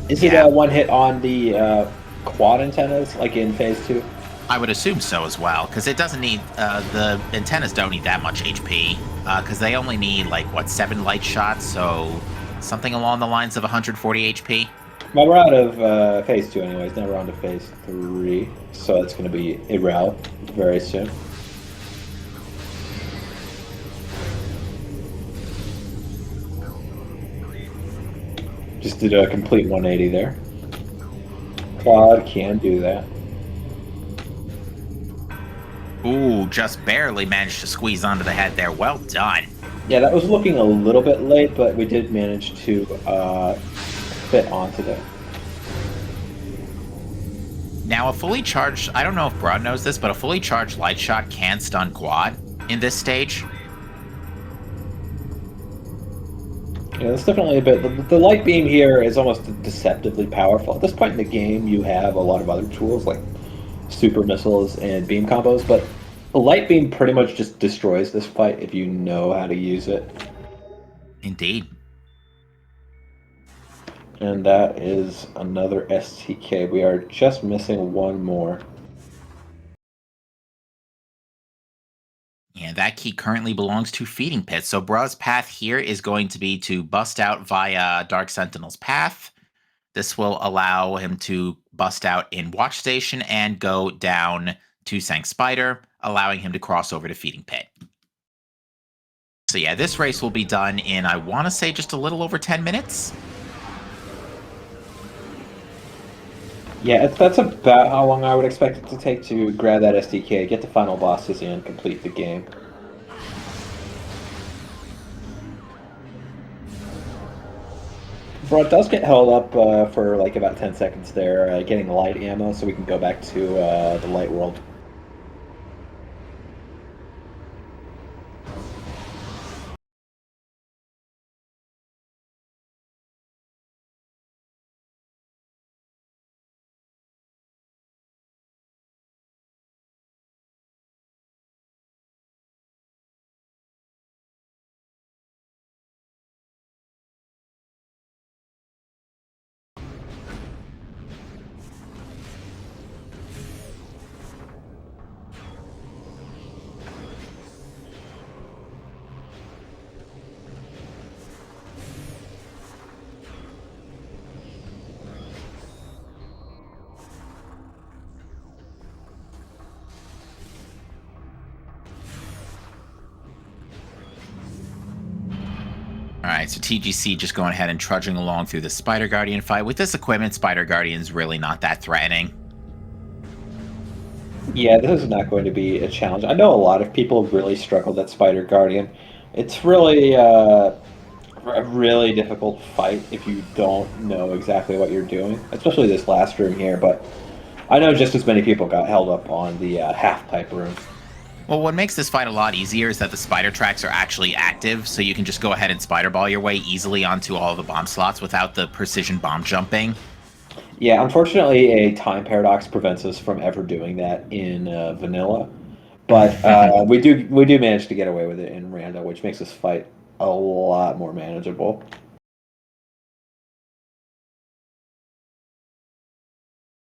Is it one hit on the quad antennas, like in Phase 2? I would assume so as well, because it doesn't need, the antennas don't need that much HP, because they only need, 7 light shots, so something along the lines of 140 HP. Well, we're out of Phase 2 anyways, now we're on to Phase 3, so it's going to be Irrel very soon. Just did a complete 180 there. Quad can do that. Ooh, just barely managed to squeeze onto the head there. Well done. Yeah, that was looking a little bit late, but we did manage to fit onto that. Now, a fully charged, I don't know if Broad knows this, but a fully charged light shot can stun quad in this stage. Yeah, that's definitely a bit. The light beam here is almost deceptively powerful. At this point in the game, you have a lot of other tools like super missiles and beam combos, but the light beam pretty much just destroys this fight if you know how to use it. Indeed. And that is another STK. We are just missing one more. Yeah, that key currently belongs to Feeding Pit. So Braw's path here is going to be to bust out via Dark Sentinel's path. This will allow him to bust out in Watch Station and go down to Sank Spider, allowing him to cross over to Feeding Pit. So yeah, this race will be done in, I want to say, just a little over 10 minutes. Yeah, that's about how long I would expect it to take to grab that SDK, get the final bosses, and complete the game. Bro, it does get held up for like about 10 seconds there, getting light ammo so we can go back to the light world. All right, so TGC just going ahead and trudging along through the Spider Guardian fight. With this equipment, Spider Guardian's really not that threatening. Yeah, this is not going to be a challenge. I know a lot of people really struggled at Spider Guardian. It's really a really difficult fight if you don't know exactly what you're doing, especially this last room here, but I know just as many people got held up on the half-pipe room. Well, what makes this fight a lot easier is that the spider tracks are actually active, so you can just go ahead and spider ball your way easily onto all the bomb slots without the precision bomb jumping. Yeah, unfortunately, a time paradox prevents us from ever doing that in vanilla, but we do manage to get away with it in rando, which makes this fight a lot more manageable.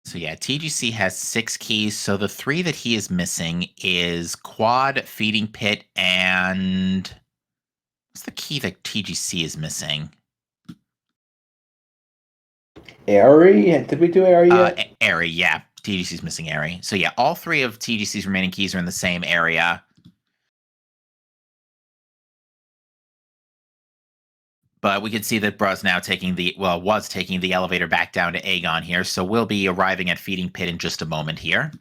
So yeah, TGC has 6 keys. So the 3 that he is missing is Quad, Feeding Pit, and what's the key that TGC is missing? Airy? Did we do Airy yet? Airy, yeah. TGC's missing Airy. So yeah, all 3 of TGC's remaining keys are in the same area. But we can see that Bruh's now was taking the elevator back down to Aegon here. So we'll be arriving at Feeding Pit in just a moment here.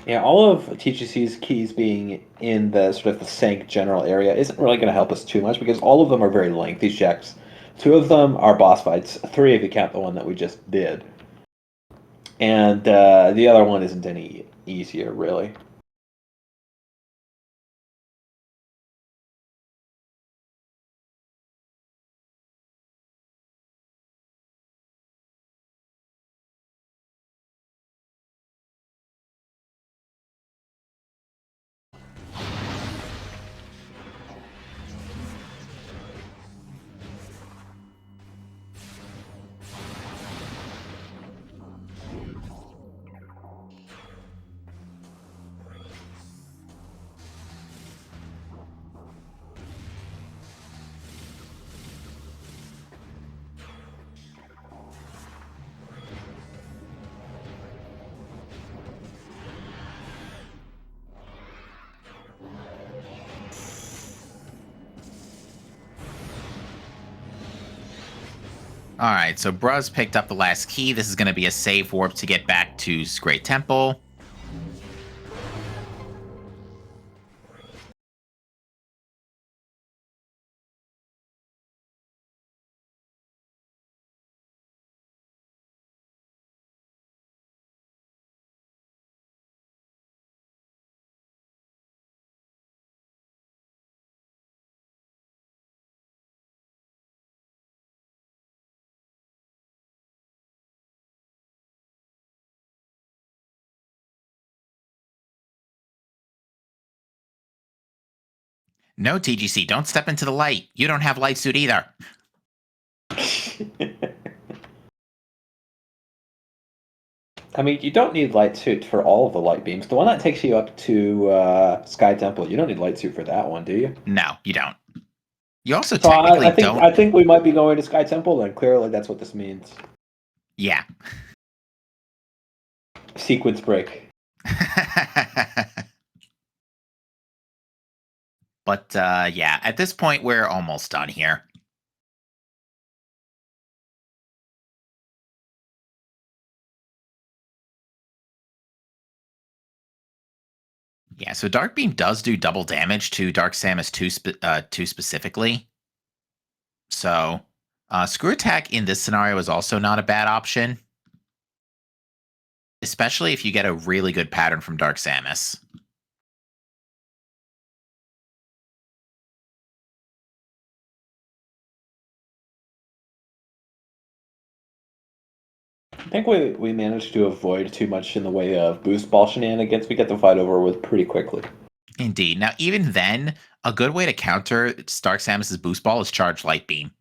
Yeah, all of TGC's keys being in the sort of the Sank general area isn't really going to help us too much because all of them are very lengthy checks. 2 of them are boss fights. 3 if you count the one that we just did. And the other one isn't any easier, really. All right, so Bruz picked up the last key. This is going to be a save warp to get back to Great Temple. No, TGC, don't step into the light. You don't have light suit either. I mean, you don't need light suit for all of the light beams. The one that takes you up to Sky Temple, you don't need light suit for that one, do you? No, you don't. You also So technically don't. I think we might be going to Sky Temple, and clearly that's what this means. Yeah. Sequence break. But yeah, at this point, we're almost done here. Yeah, so Dark Beam does do double damage to Dark Samus 2 specifically. So Screw Attack in this scenario is also not a bad option. Especially if you get a really good pattern from Dark Samus. I think we managed to avoid too much in the way of boost ball shenanigans. We get the fight over with pretty quickly. Indeed. Now, even then, a good way to counter Dark Samus's boost ball is Charge Light Beam.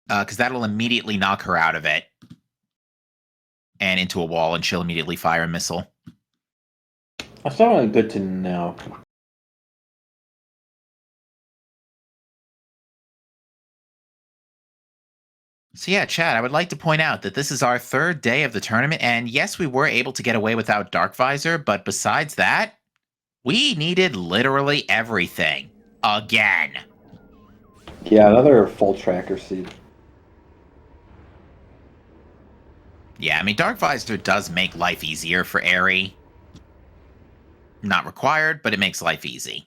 Because that'll immediately knock her out of it. And into a wall, and she'll immediately fire a missile. That's definitely good to know. So yeah, Chad, I would like to point out that this is our third day of the tournament, and yes, we were able to get away without Dark Visor, but besides that, we needed literally everything. Again. Yeah, another full tracker seed. Yeah, I mean, Dark Visor does make life easier for Aerie. Not required, but it makes life easy.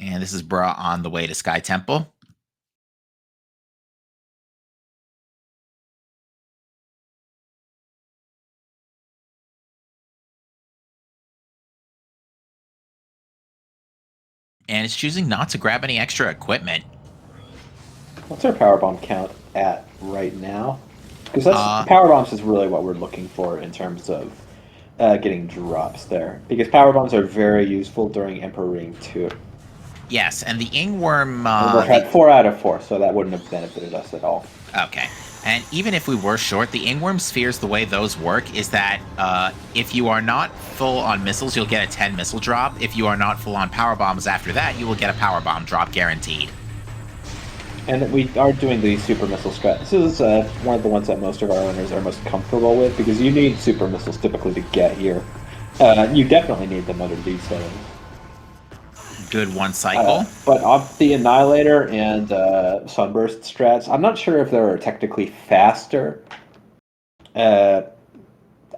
And this is Bra on the way to Sky Temple. And it's choosing not to grab any extra equipment. What's our power bomb count at right now? Because power bombs is really what we're looking for in terms of getting drops there. Because power bombs are very useful during Emperor Ring 2. Yes, and the Ingworm... we're at 4 out of 4, so that wouldn't have benefited us at all. Okay. And even if we were short, the Ingworm spheres, the way those work is that if you are not full on missiles, you'll get a 10 missile drop. If you are not full on power bombs after that, you will get a power bomb drop guaranteed. And we are doing the super missile strat. This is one of the ones that most of our owners are most comfortable with, because you need super missiles typically to get here. You definitely need them under these settings. Good one cycle. But off the Annihilator and Sunburst strats, I'm not sure if they're technically faster. I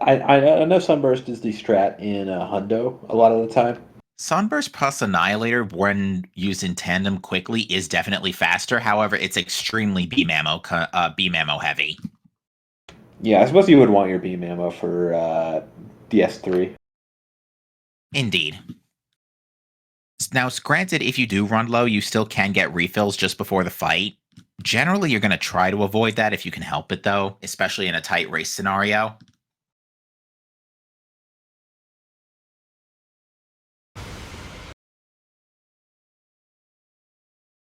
know Sunburst is the strat in Hundo a lot of the time. Sunburst plus Annihilator, when used in tandem quickly, is definitely faster. However, it's extremely beam ammo heavy. Yeah, I suppose you would want your beam ammo for DS3. Indeed. Now, granted, if you do run low, you still can get refills just before the fight. Generally, you're going to try to avoid that if you can help it, though, especially in a tight race scenario.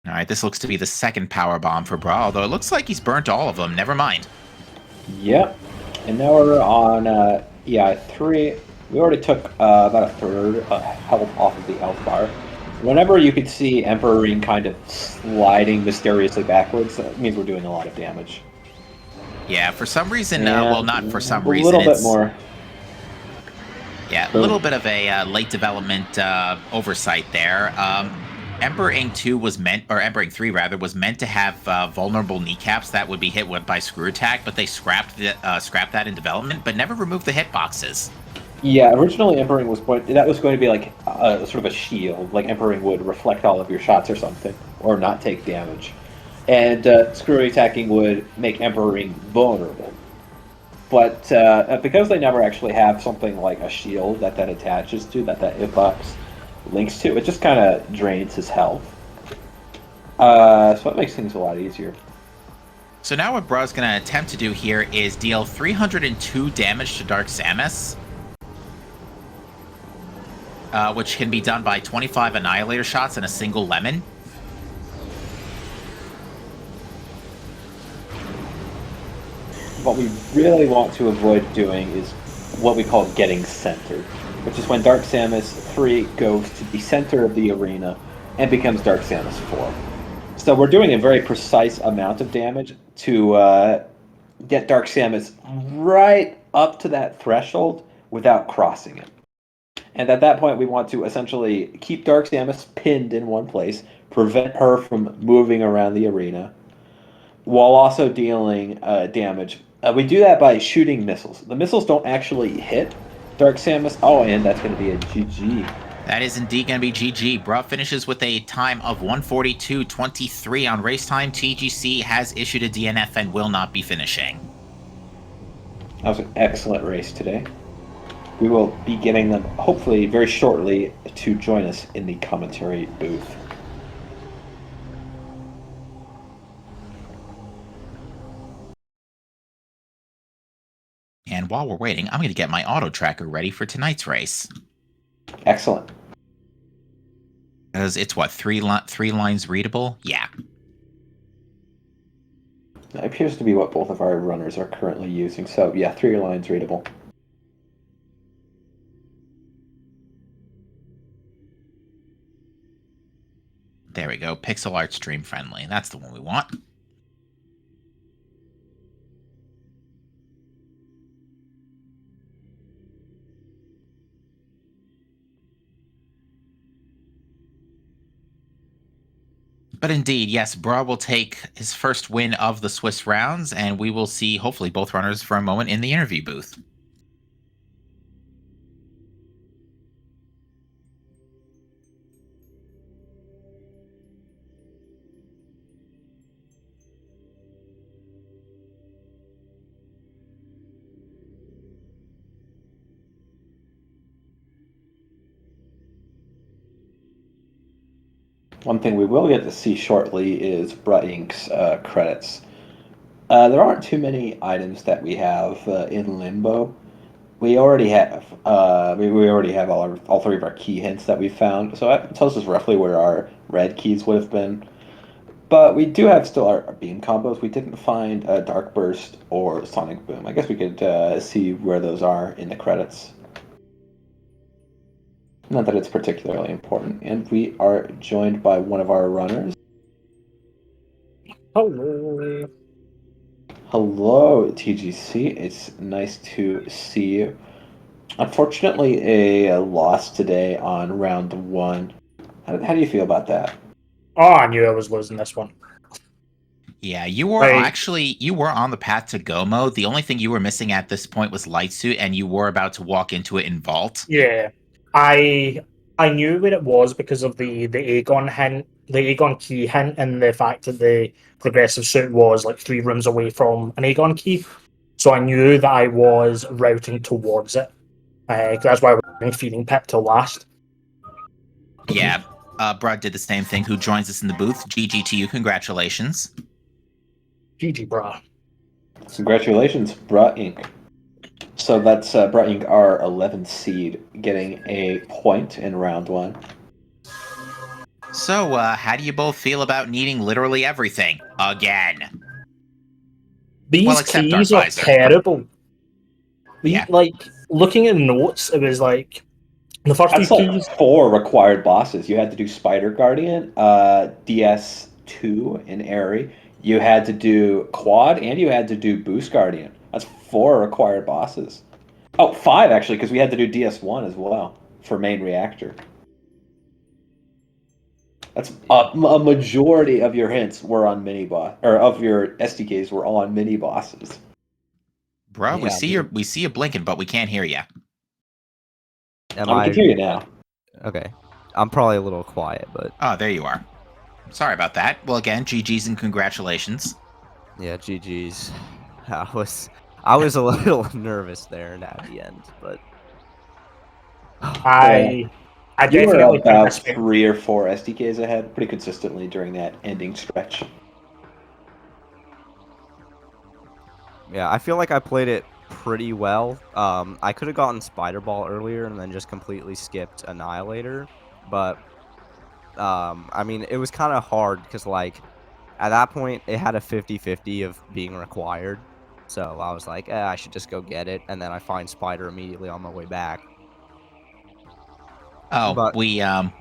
All right, this looks to be the second power bomb for Bra, although it looks like he's burnt all of them. Never mind. Yep. And now we're on, 3. We already took about a third health off of the health bar. Whenever you could see Emperor Ring kind of sliding mysteriously backwards, that means we're doing a lot of damage. Yeah, for some reason, well, And not for some a reason, little bit it's more. yeah, a little Boom. bit of a late development oversight there. Emperor Ing 2 was meant, or Emperor Ing 3 rather, was meant to have vulnerable kneecaps that would be hit by screw attack, but they scrapped that in development, but never removed the hitboxes. Yeah, originally Emperor was that was going to be like sort of a shield, like Emperor would reflect all of your shots or something, or not take damage. And screw attacking would make Emperor vulnerable. But because they never actually have something like a shield that attaches to, that hitbox links to, it just kind of drains his health. So it makes things a lot easier. So now what Bra's going to attempt to do here is deal 302 damage to Dark Samus, which can be done by 25 Annihilator shots and a single lemon. What we really want to avoid doing is what we call getting centered, which is when Dark Samus 3 goes to the center of the arena and becomes Dark Samus 4. So we're doing a very precise amount of damage to get Dark Samus right up to that threshold without crossing it. And at that point, we want to essentially keep Dark Samus pinned in one place, prevent her from moving around the arena, while also dealing damage. We do that by shooting missiles. The missiles don't actually hit Dark Samus. Oh, and that's going to be a GG. That is indeed going to be GG. Bra finishes with a time of 142.23 on race time. TGC has issued a DNF and will not be finishing. That was an excellent race today. We will be getting them, hopefully, very shortly to join us in the commentary booth. And while we're waiting, I'm going to get my auto tracker ready for tonight's race. Excellent. Because it's what, three lines readable? Yeah. That appears to be what both of our runners are currently using. So, yeah, 3 lines readable. There we go. Pixel art stream friendly. That's the one we want. But indeed, yes, Bra will take his first win of the Swiss rounds, and we will see, hopefully, both runners for a moment in the interview booth. One thing we will get to see shortly is Brut Inc.'s credits. There aren't too many items that we have in Limbo. We already have we already have all 3 of our key hints that we found, so that tells us roughly where our red keys would have been. But we do have still our beam combos. We didn't find Dark Burst or Sonic Boom. I guess we could see where those are in the credits. Not that it's particularly important. And we are joined by one of our runners. Hello. Hello, TGC. It's nice to see you. Unfortunately, a loss today on round 1. How do you feel about that? Oh, I knew I was losing this one. Yeah, you were you were on the path to go mode. The only thing you were missing at this point was light suit, and you were about to walk into it in vault. Yeah, I knew what it was because of the Aegon hint, the Aegon key hint, and the fact that the progressive suit was like 3 rooms away from an Aegon key. So I knew that I was routing towards it. That's why I was feeding Pip till last. Yeah, Brad did the same thing. Who joins us in the booth? GG to you. Congratulations. GG, brah. Congratulations, Brut Inc. So that's Brut Inc., our 11th seed, getting a point in round 1. So, how do you both feel about needing literally everything again? These keys are terrible. Like, looking at the notes, it was like The first two That's like keys. 4 required bosses. You had to do Spider Guardian, DS2 in Airy. You had to do Quad, and you had to do Boost Guardian. That's 4 required bosses. Oh, 5 actually, because we had to do DS1 as well for main reactor. That's a majority of your hints were on mini boss, or of your SDKs were all on mini bosses. Bro, Yeah, dude. we see you blinking, but we can't hear you. Am I I can hear you now. okay? I'm probably a little quiet, but Oh, there you are. Sorry about that. Well, again, GG's and congratulations. yeah, GG's. I was a little nervous there at the end, but I You were definitely think I about spent 3 or 4 SDKs ahead pretty consistently during that ending stretch. yeah, I feel like I played it pretty well. I could have gotten Spider Ball earlier and then just completely skipped Annihilator, but I mean, it was kind of hard because like at that point it had a 50-50 of being required. So I was like, I should just go get it, and then I find Spider immediately on my way back. Oh, But we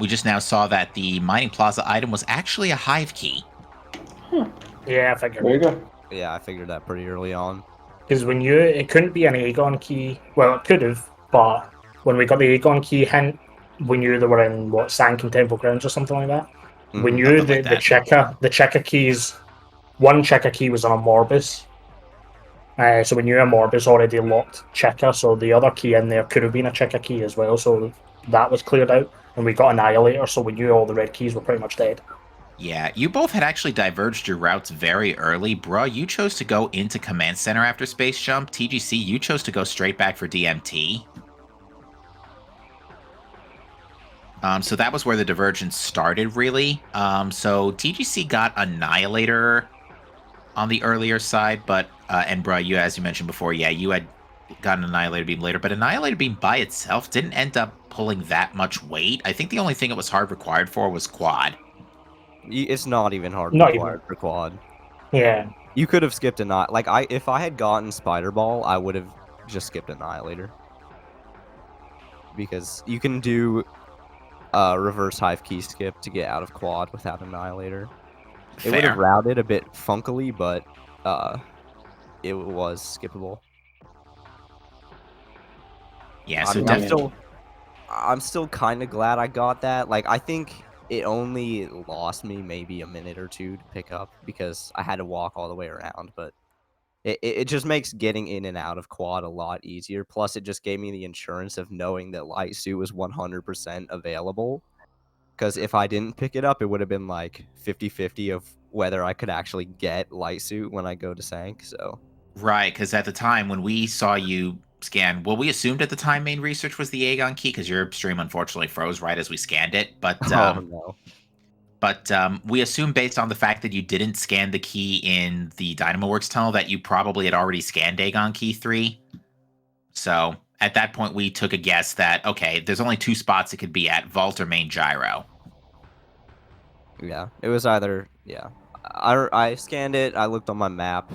just now saw that the mining plaza item was actually a hive key. yeah, I figured. There you go. yeah, I figured that pretty early on. Because it couldn't be an Aegon key. Well, it could have, but when we got the Aegon key hint, we knew they were in what Sankin Temple Grounds or something like that. We Mhm. knew Something like that. the checker keys. One checker key was on a Morbus, so we knew a Morbus already locked checker. So the other key in there could have been a checker key as well. So that was cleared out, and we got Annihilator. So we knew all the red keys were pretty much dead. Yeah, you both had actually diverged your routes very early. Bruh, you chose to go into Command Center after Space Jump. TGC, you chose to go straight back for DMT. So that was where the divergence started, really. So TGC got Annihilator on the earlier side, but and bruh, you as you mentioned before, yeah, you had gotten Annihilator Beam later, but Annihilator Beam by itself didn't end up pulling that much weight. I think the only thing it was hard required for was Quad. It's not even hard Not even. required for quad. Yeah. You could have skipped if I had gotten Spider Ball, I would have just skipped Annihilator. Because you can do reverse hive key skip to get out of quad without Annihilator. It would have Fair. routed a bit funkily, but it was skippable. Yeah, I so mean, definitely. I'm still kind of glad I got that. Like, I think it only lost me maybe a minute or two to pick up because I had to walk all the way around, but it just makes getting in and out of quad a lot easier. Plus, it just gave me the insurance of knowing that light suit was 100% available. Because if I didn't pick it up, it would have been like 50-50 of whether I could actually get light suit when I go to Sank. So Right, because at the time when we saw you scan, well, we assumed at the time main research was the Aegon key because your stream unfortunately froze right as we scanned it. oh no. We assumed based on the fact that you didn't scan the key in the Dynamoworks tunnel that you probably had already scanned Aegon key 3. So at that point, we took a guess that, okay, there's only 2 spots it could be at, Vault or Main Gyro. Yeah, it was either I scanned it. I looked on my map,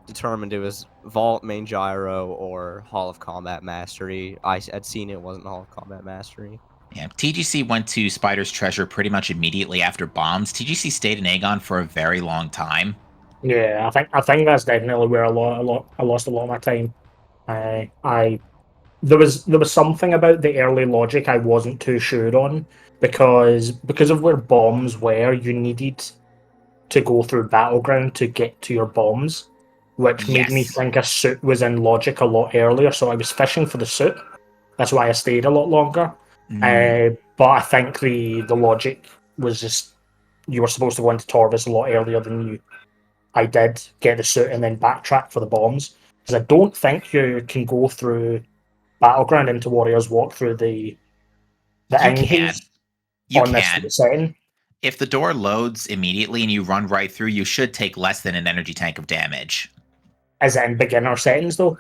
determined it was Vault, Main Gyro, or Hall of Combat Mastery. I had seen it wasn't Hall of Combat Mastery. Yeah, TGC went to Spider's Treasure pretty much immediately after bombs. TGC stayed in Aegon for a very long time. Yeah, I think that's definitely where I lost a lot of my time. I there was something about the early logic I wasn't too sure on because of where bombs were, you needed to go through battleground to get to your bombs, which made me Yes. think a suit was in logic a lot earlier. So I was fishing for the suit. That's why I stayed a lot longer. But I think the logic was just you were supposed to go into Torvis a lot earlier than you. I did get the suit and then backtrack for the bombs because I don't think you can go through Battleground into Warriors Walk through the You can. Inghus You on this can. setting. If the door loads immediately and you run right through, you should take less than an energy tank of damage. As in beginner settings, though.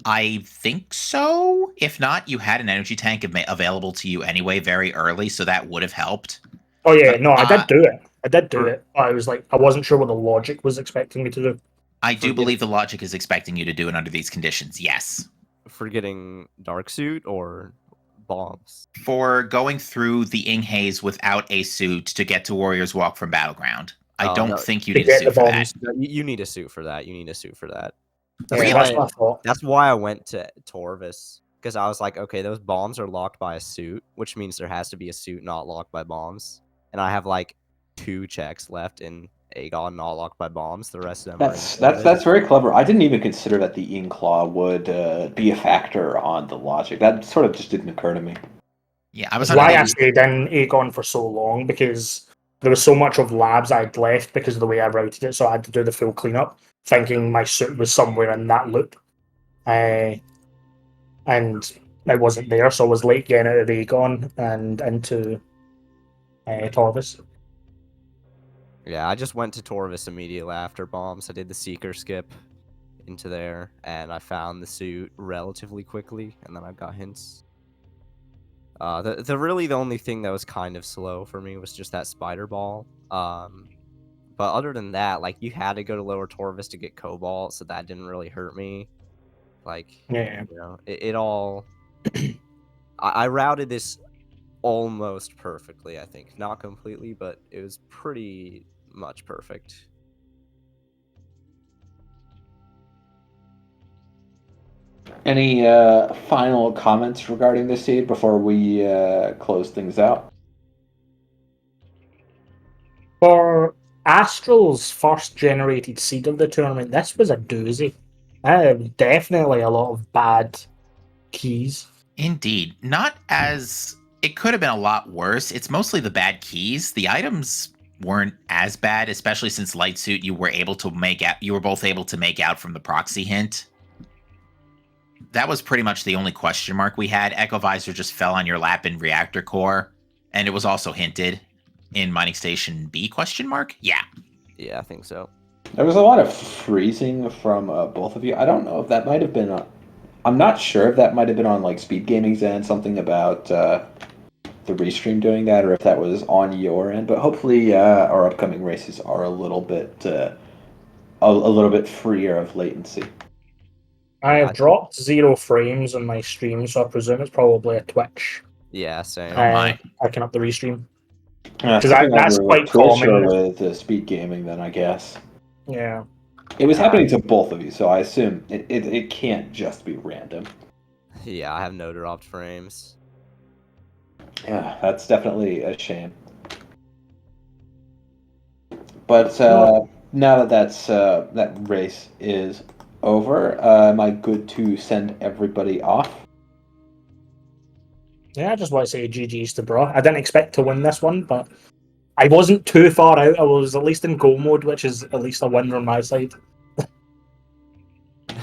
I think so. If not, you had an energy tank available to you anyway very early, so that would have helped. Oh yeah, But no, I did do it. I did do For- it. I was like, I wasn't sure what the logic was expecting me to do. I do Forget believe the logic is expecting you to do it under these conditions. Yes. For getting Dark Suit or bombs? For going through the Ing Haze without a suit to get to Warrior's Walk from Battleground. I Oh, don't no. think you To need a get the suit for that. bombs. No, you need a suit for that. You need a suit for that. Yeah, Really? that's what I thought. That's why I went to Torvis, because I was like, okay, those bombs are locked by a suit, which means there has to be a suit not locked by bombs. And I have like 2 checks left in Aegon not locked by bombs. The rest of them are in Torvis. That's very clever. I didn't even consider that the Inkclaw would be a factor on the logic. That sort of just didn't occur to me. Yeah, I was That's under why I the stayed in Aegon for so long, because there was so much of labs I'd left because of the way I routed it, so I had to do the full cleanup, thinking my suit was somewhere in that loop. And it wasn't there, so I was late getting out of Aegon and into Torvis. Yeah, I just went to Torvis immediately after bombs. I did the Seeker skip into there, and I found the suit relatively quickly, and then I got hints. The only thing that was kind of slow for me was just that spider ball. But other than that, like, you had to go to Lower Torvis to get Cobalt, so that didn't really hurt me. Like, Yeah. you know, it all. I routed this almost perfectly, I think. Not completely, but it was pretty much perfect. Any final comments regarding this seed before we close things out? For Astral's first generated seed of the tournament, this was a doozy. Definitely a lot of bad keys. Indeed. Not as it could have been a lot worse. It's mostly the bad keys. The items weren't as bad, especially since Light Suit you were both able to make out from the proxy hint. That was pretty much the only question mark we had. Echo Visor just fell on your lap in Reactor Core, and it was also hinted in Mining Station B question mark? Yeah. Yeah, I think so. There was a lot of freezing from both of you. I don't know if that might have been. I'm not sure if that might have been on like Speed Gaming's end, something about the restream doing that, or if that was on your end. But hopefully, our upcoming races are a little bit freer of latency. I have dropped 0 frames on my stream, so I presume it's probably a Twitch. Yeah, same. Oh my. Picking up the restream. Because that's quite Twitch or common. with Speed Gaming, then I guess. Yeah. It was happening to both of you, so I assume it can't just be random. Yeah, I have no dropped frames. Yeah, that's definitely a shame. But now that that race is over, am I good to send everybody off? Yeah, I just want to say GG's to Bro. I didn't expect to win this one, but I wasn't too far out. I was at least in goal mode, which is at least a win on my side.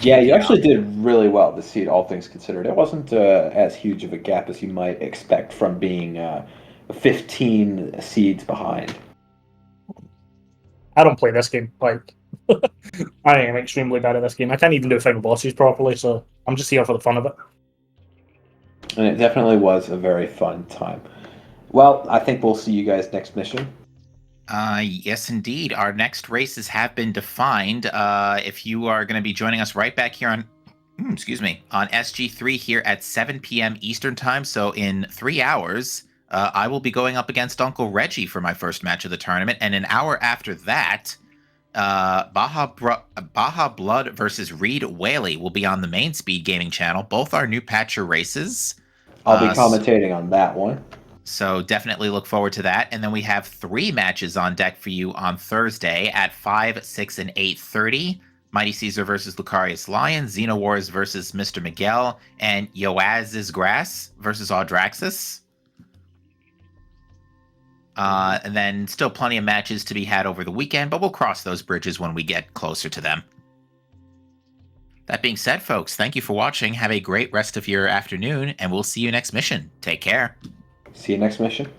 Yeah, you actually did really well this seed, all things considered. It wasn't as huge of a gap as you might expect from being 15 seeds behind. I don't play this game. Like, I am extremely bad at this game. I can't even do final bosses properly, so I'm just here for the fun of it. And it definitely was a very fun time. Well, I think we'll see you guys next mission. Yes, indeed. Our next races have been defined. If you are going to be joining us right back here on, on SG3 here at 7 p.m. Eastern Time, so in 3 hours, I will be going up against Uncle Reggie for my first match of the tournament, and an hour after that, Baja Blood versus Reed Whaley will be on the main Speed Gaming channel. Both are new patcher races. I'll be commentating on that one. So definitely look forward to that. And then we have 3 matches on deck for you on Thursday at 5, 6, and 8:30. Mighty Caesar versus Lucarius Lion, Xeno Wars versus Mr. Miguel, and Yoaz's Grass versus Audraxis. And then still plenty of matches to be had over the weekend, but we'll cross those bridges when we get closer to them. That being said, folks, thank you for watching. Have a great rest of your afternoon, and we'll see you next mission. Take care. See you next mission.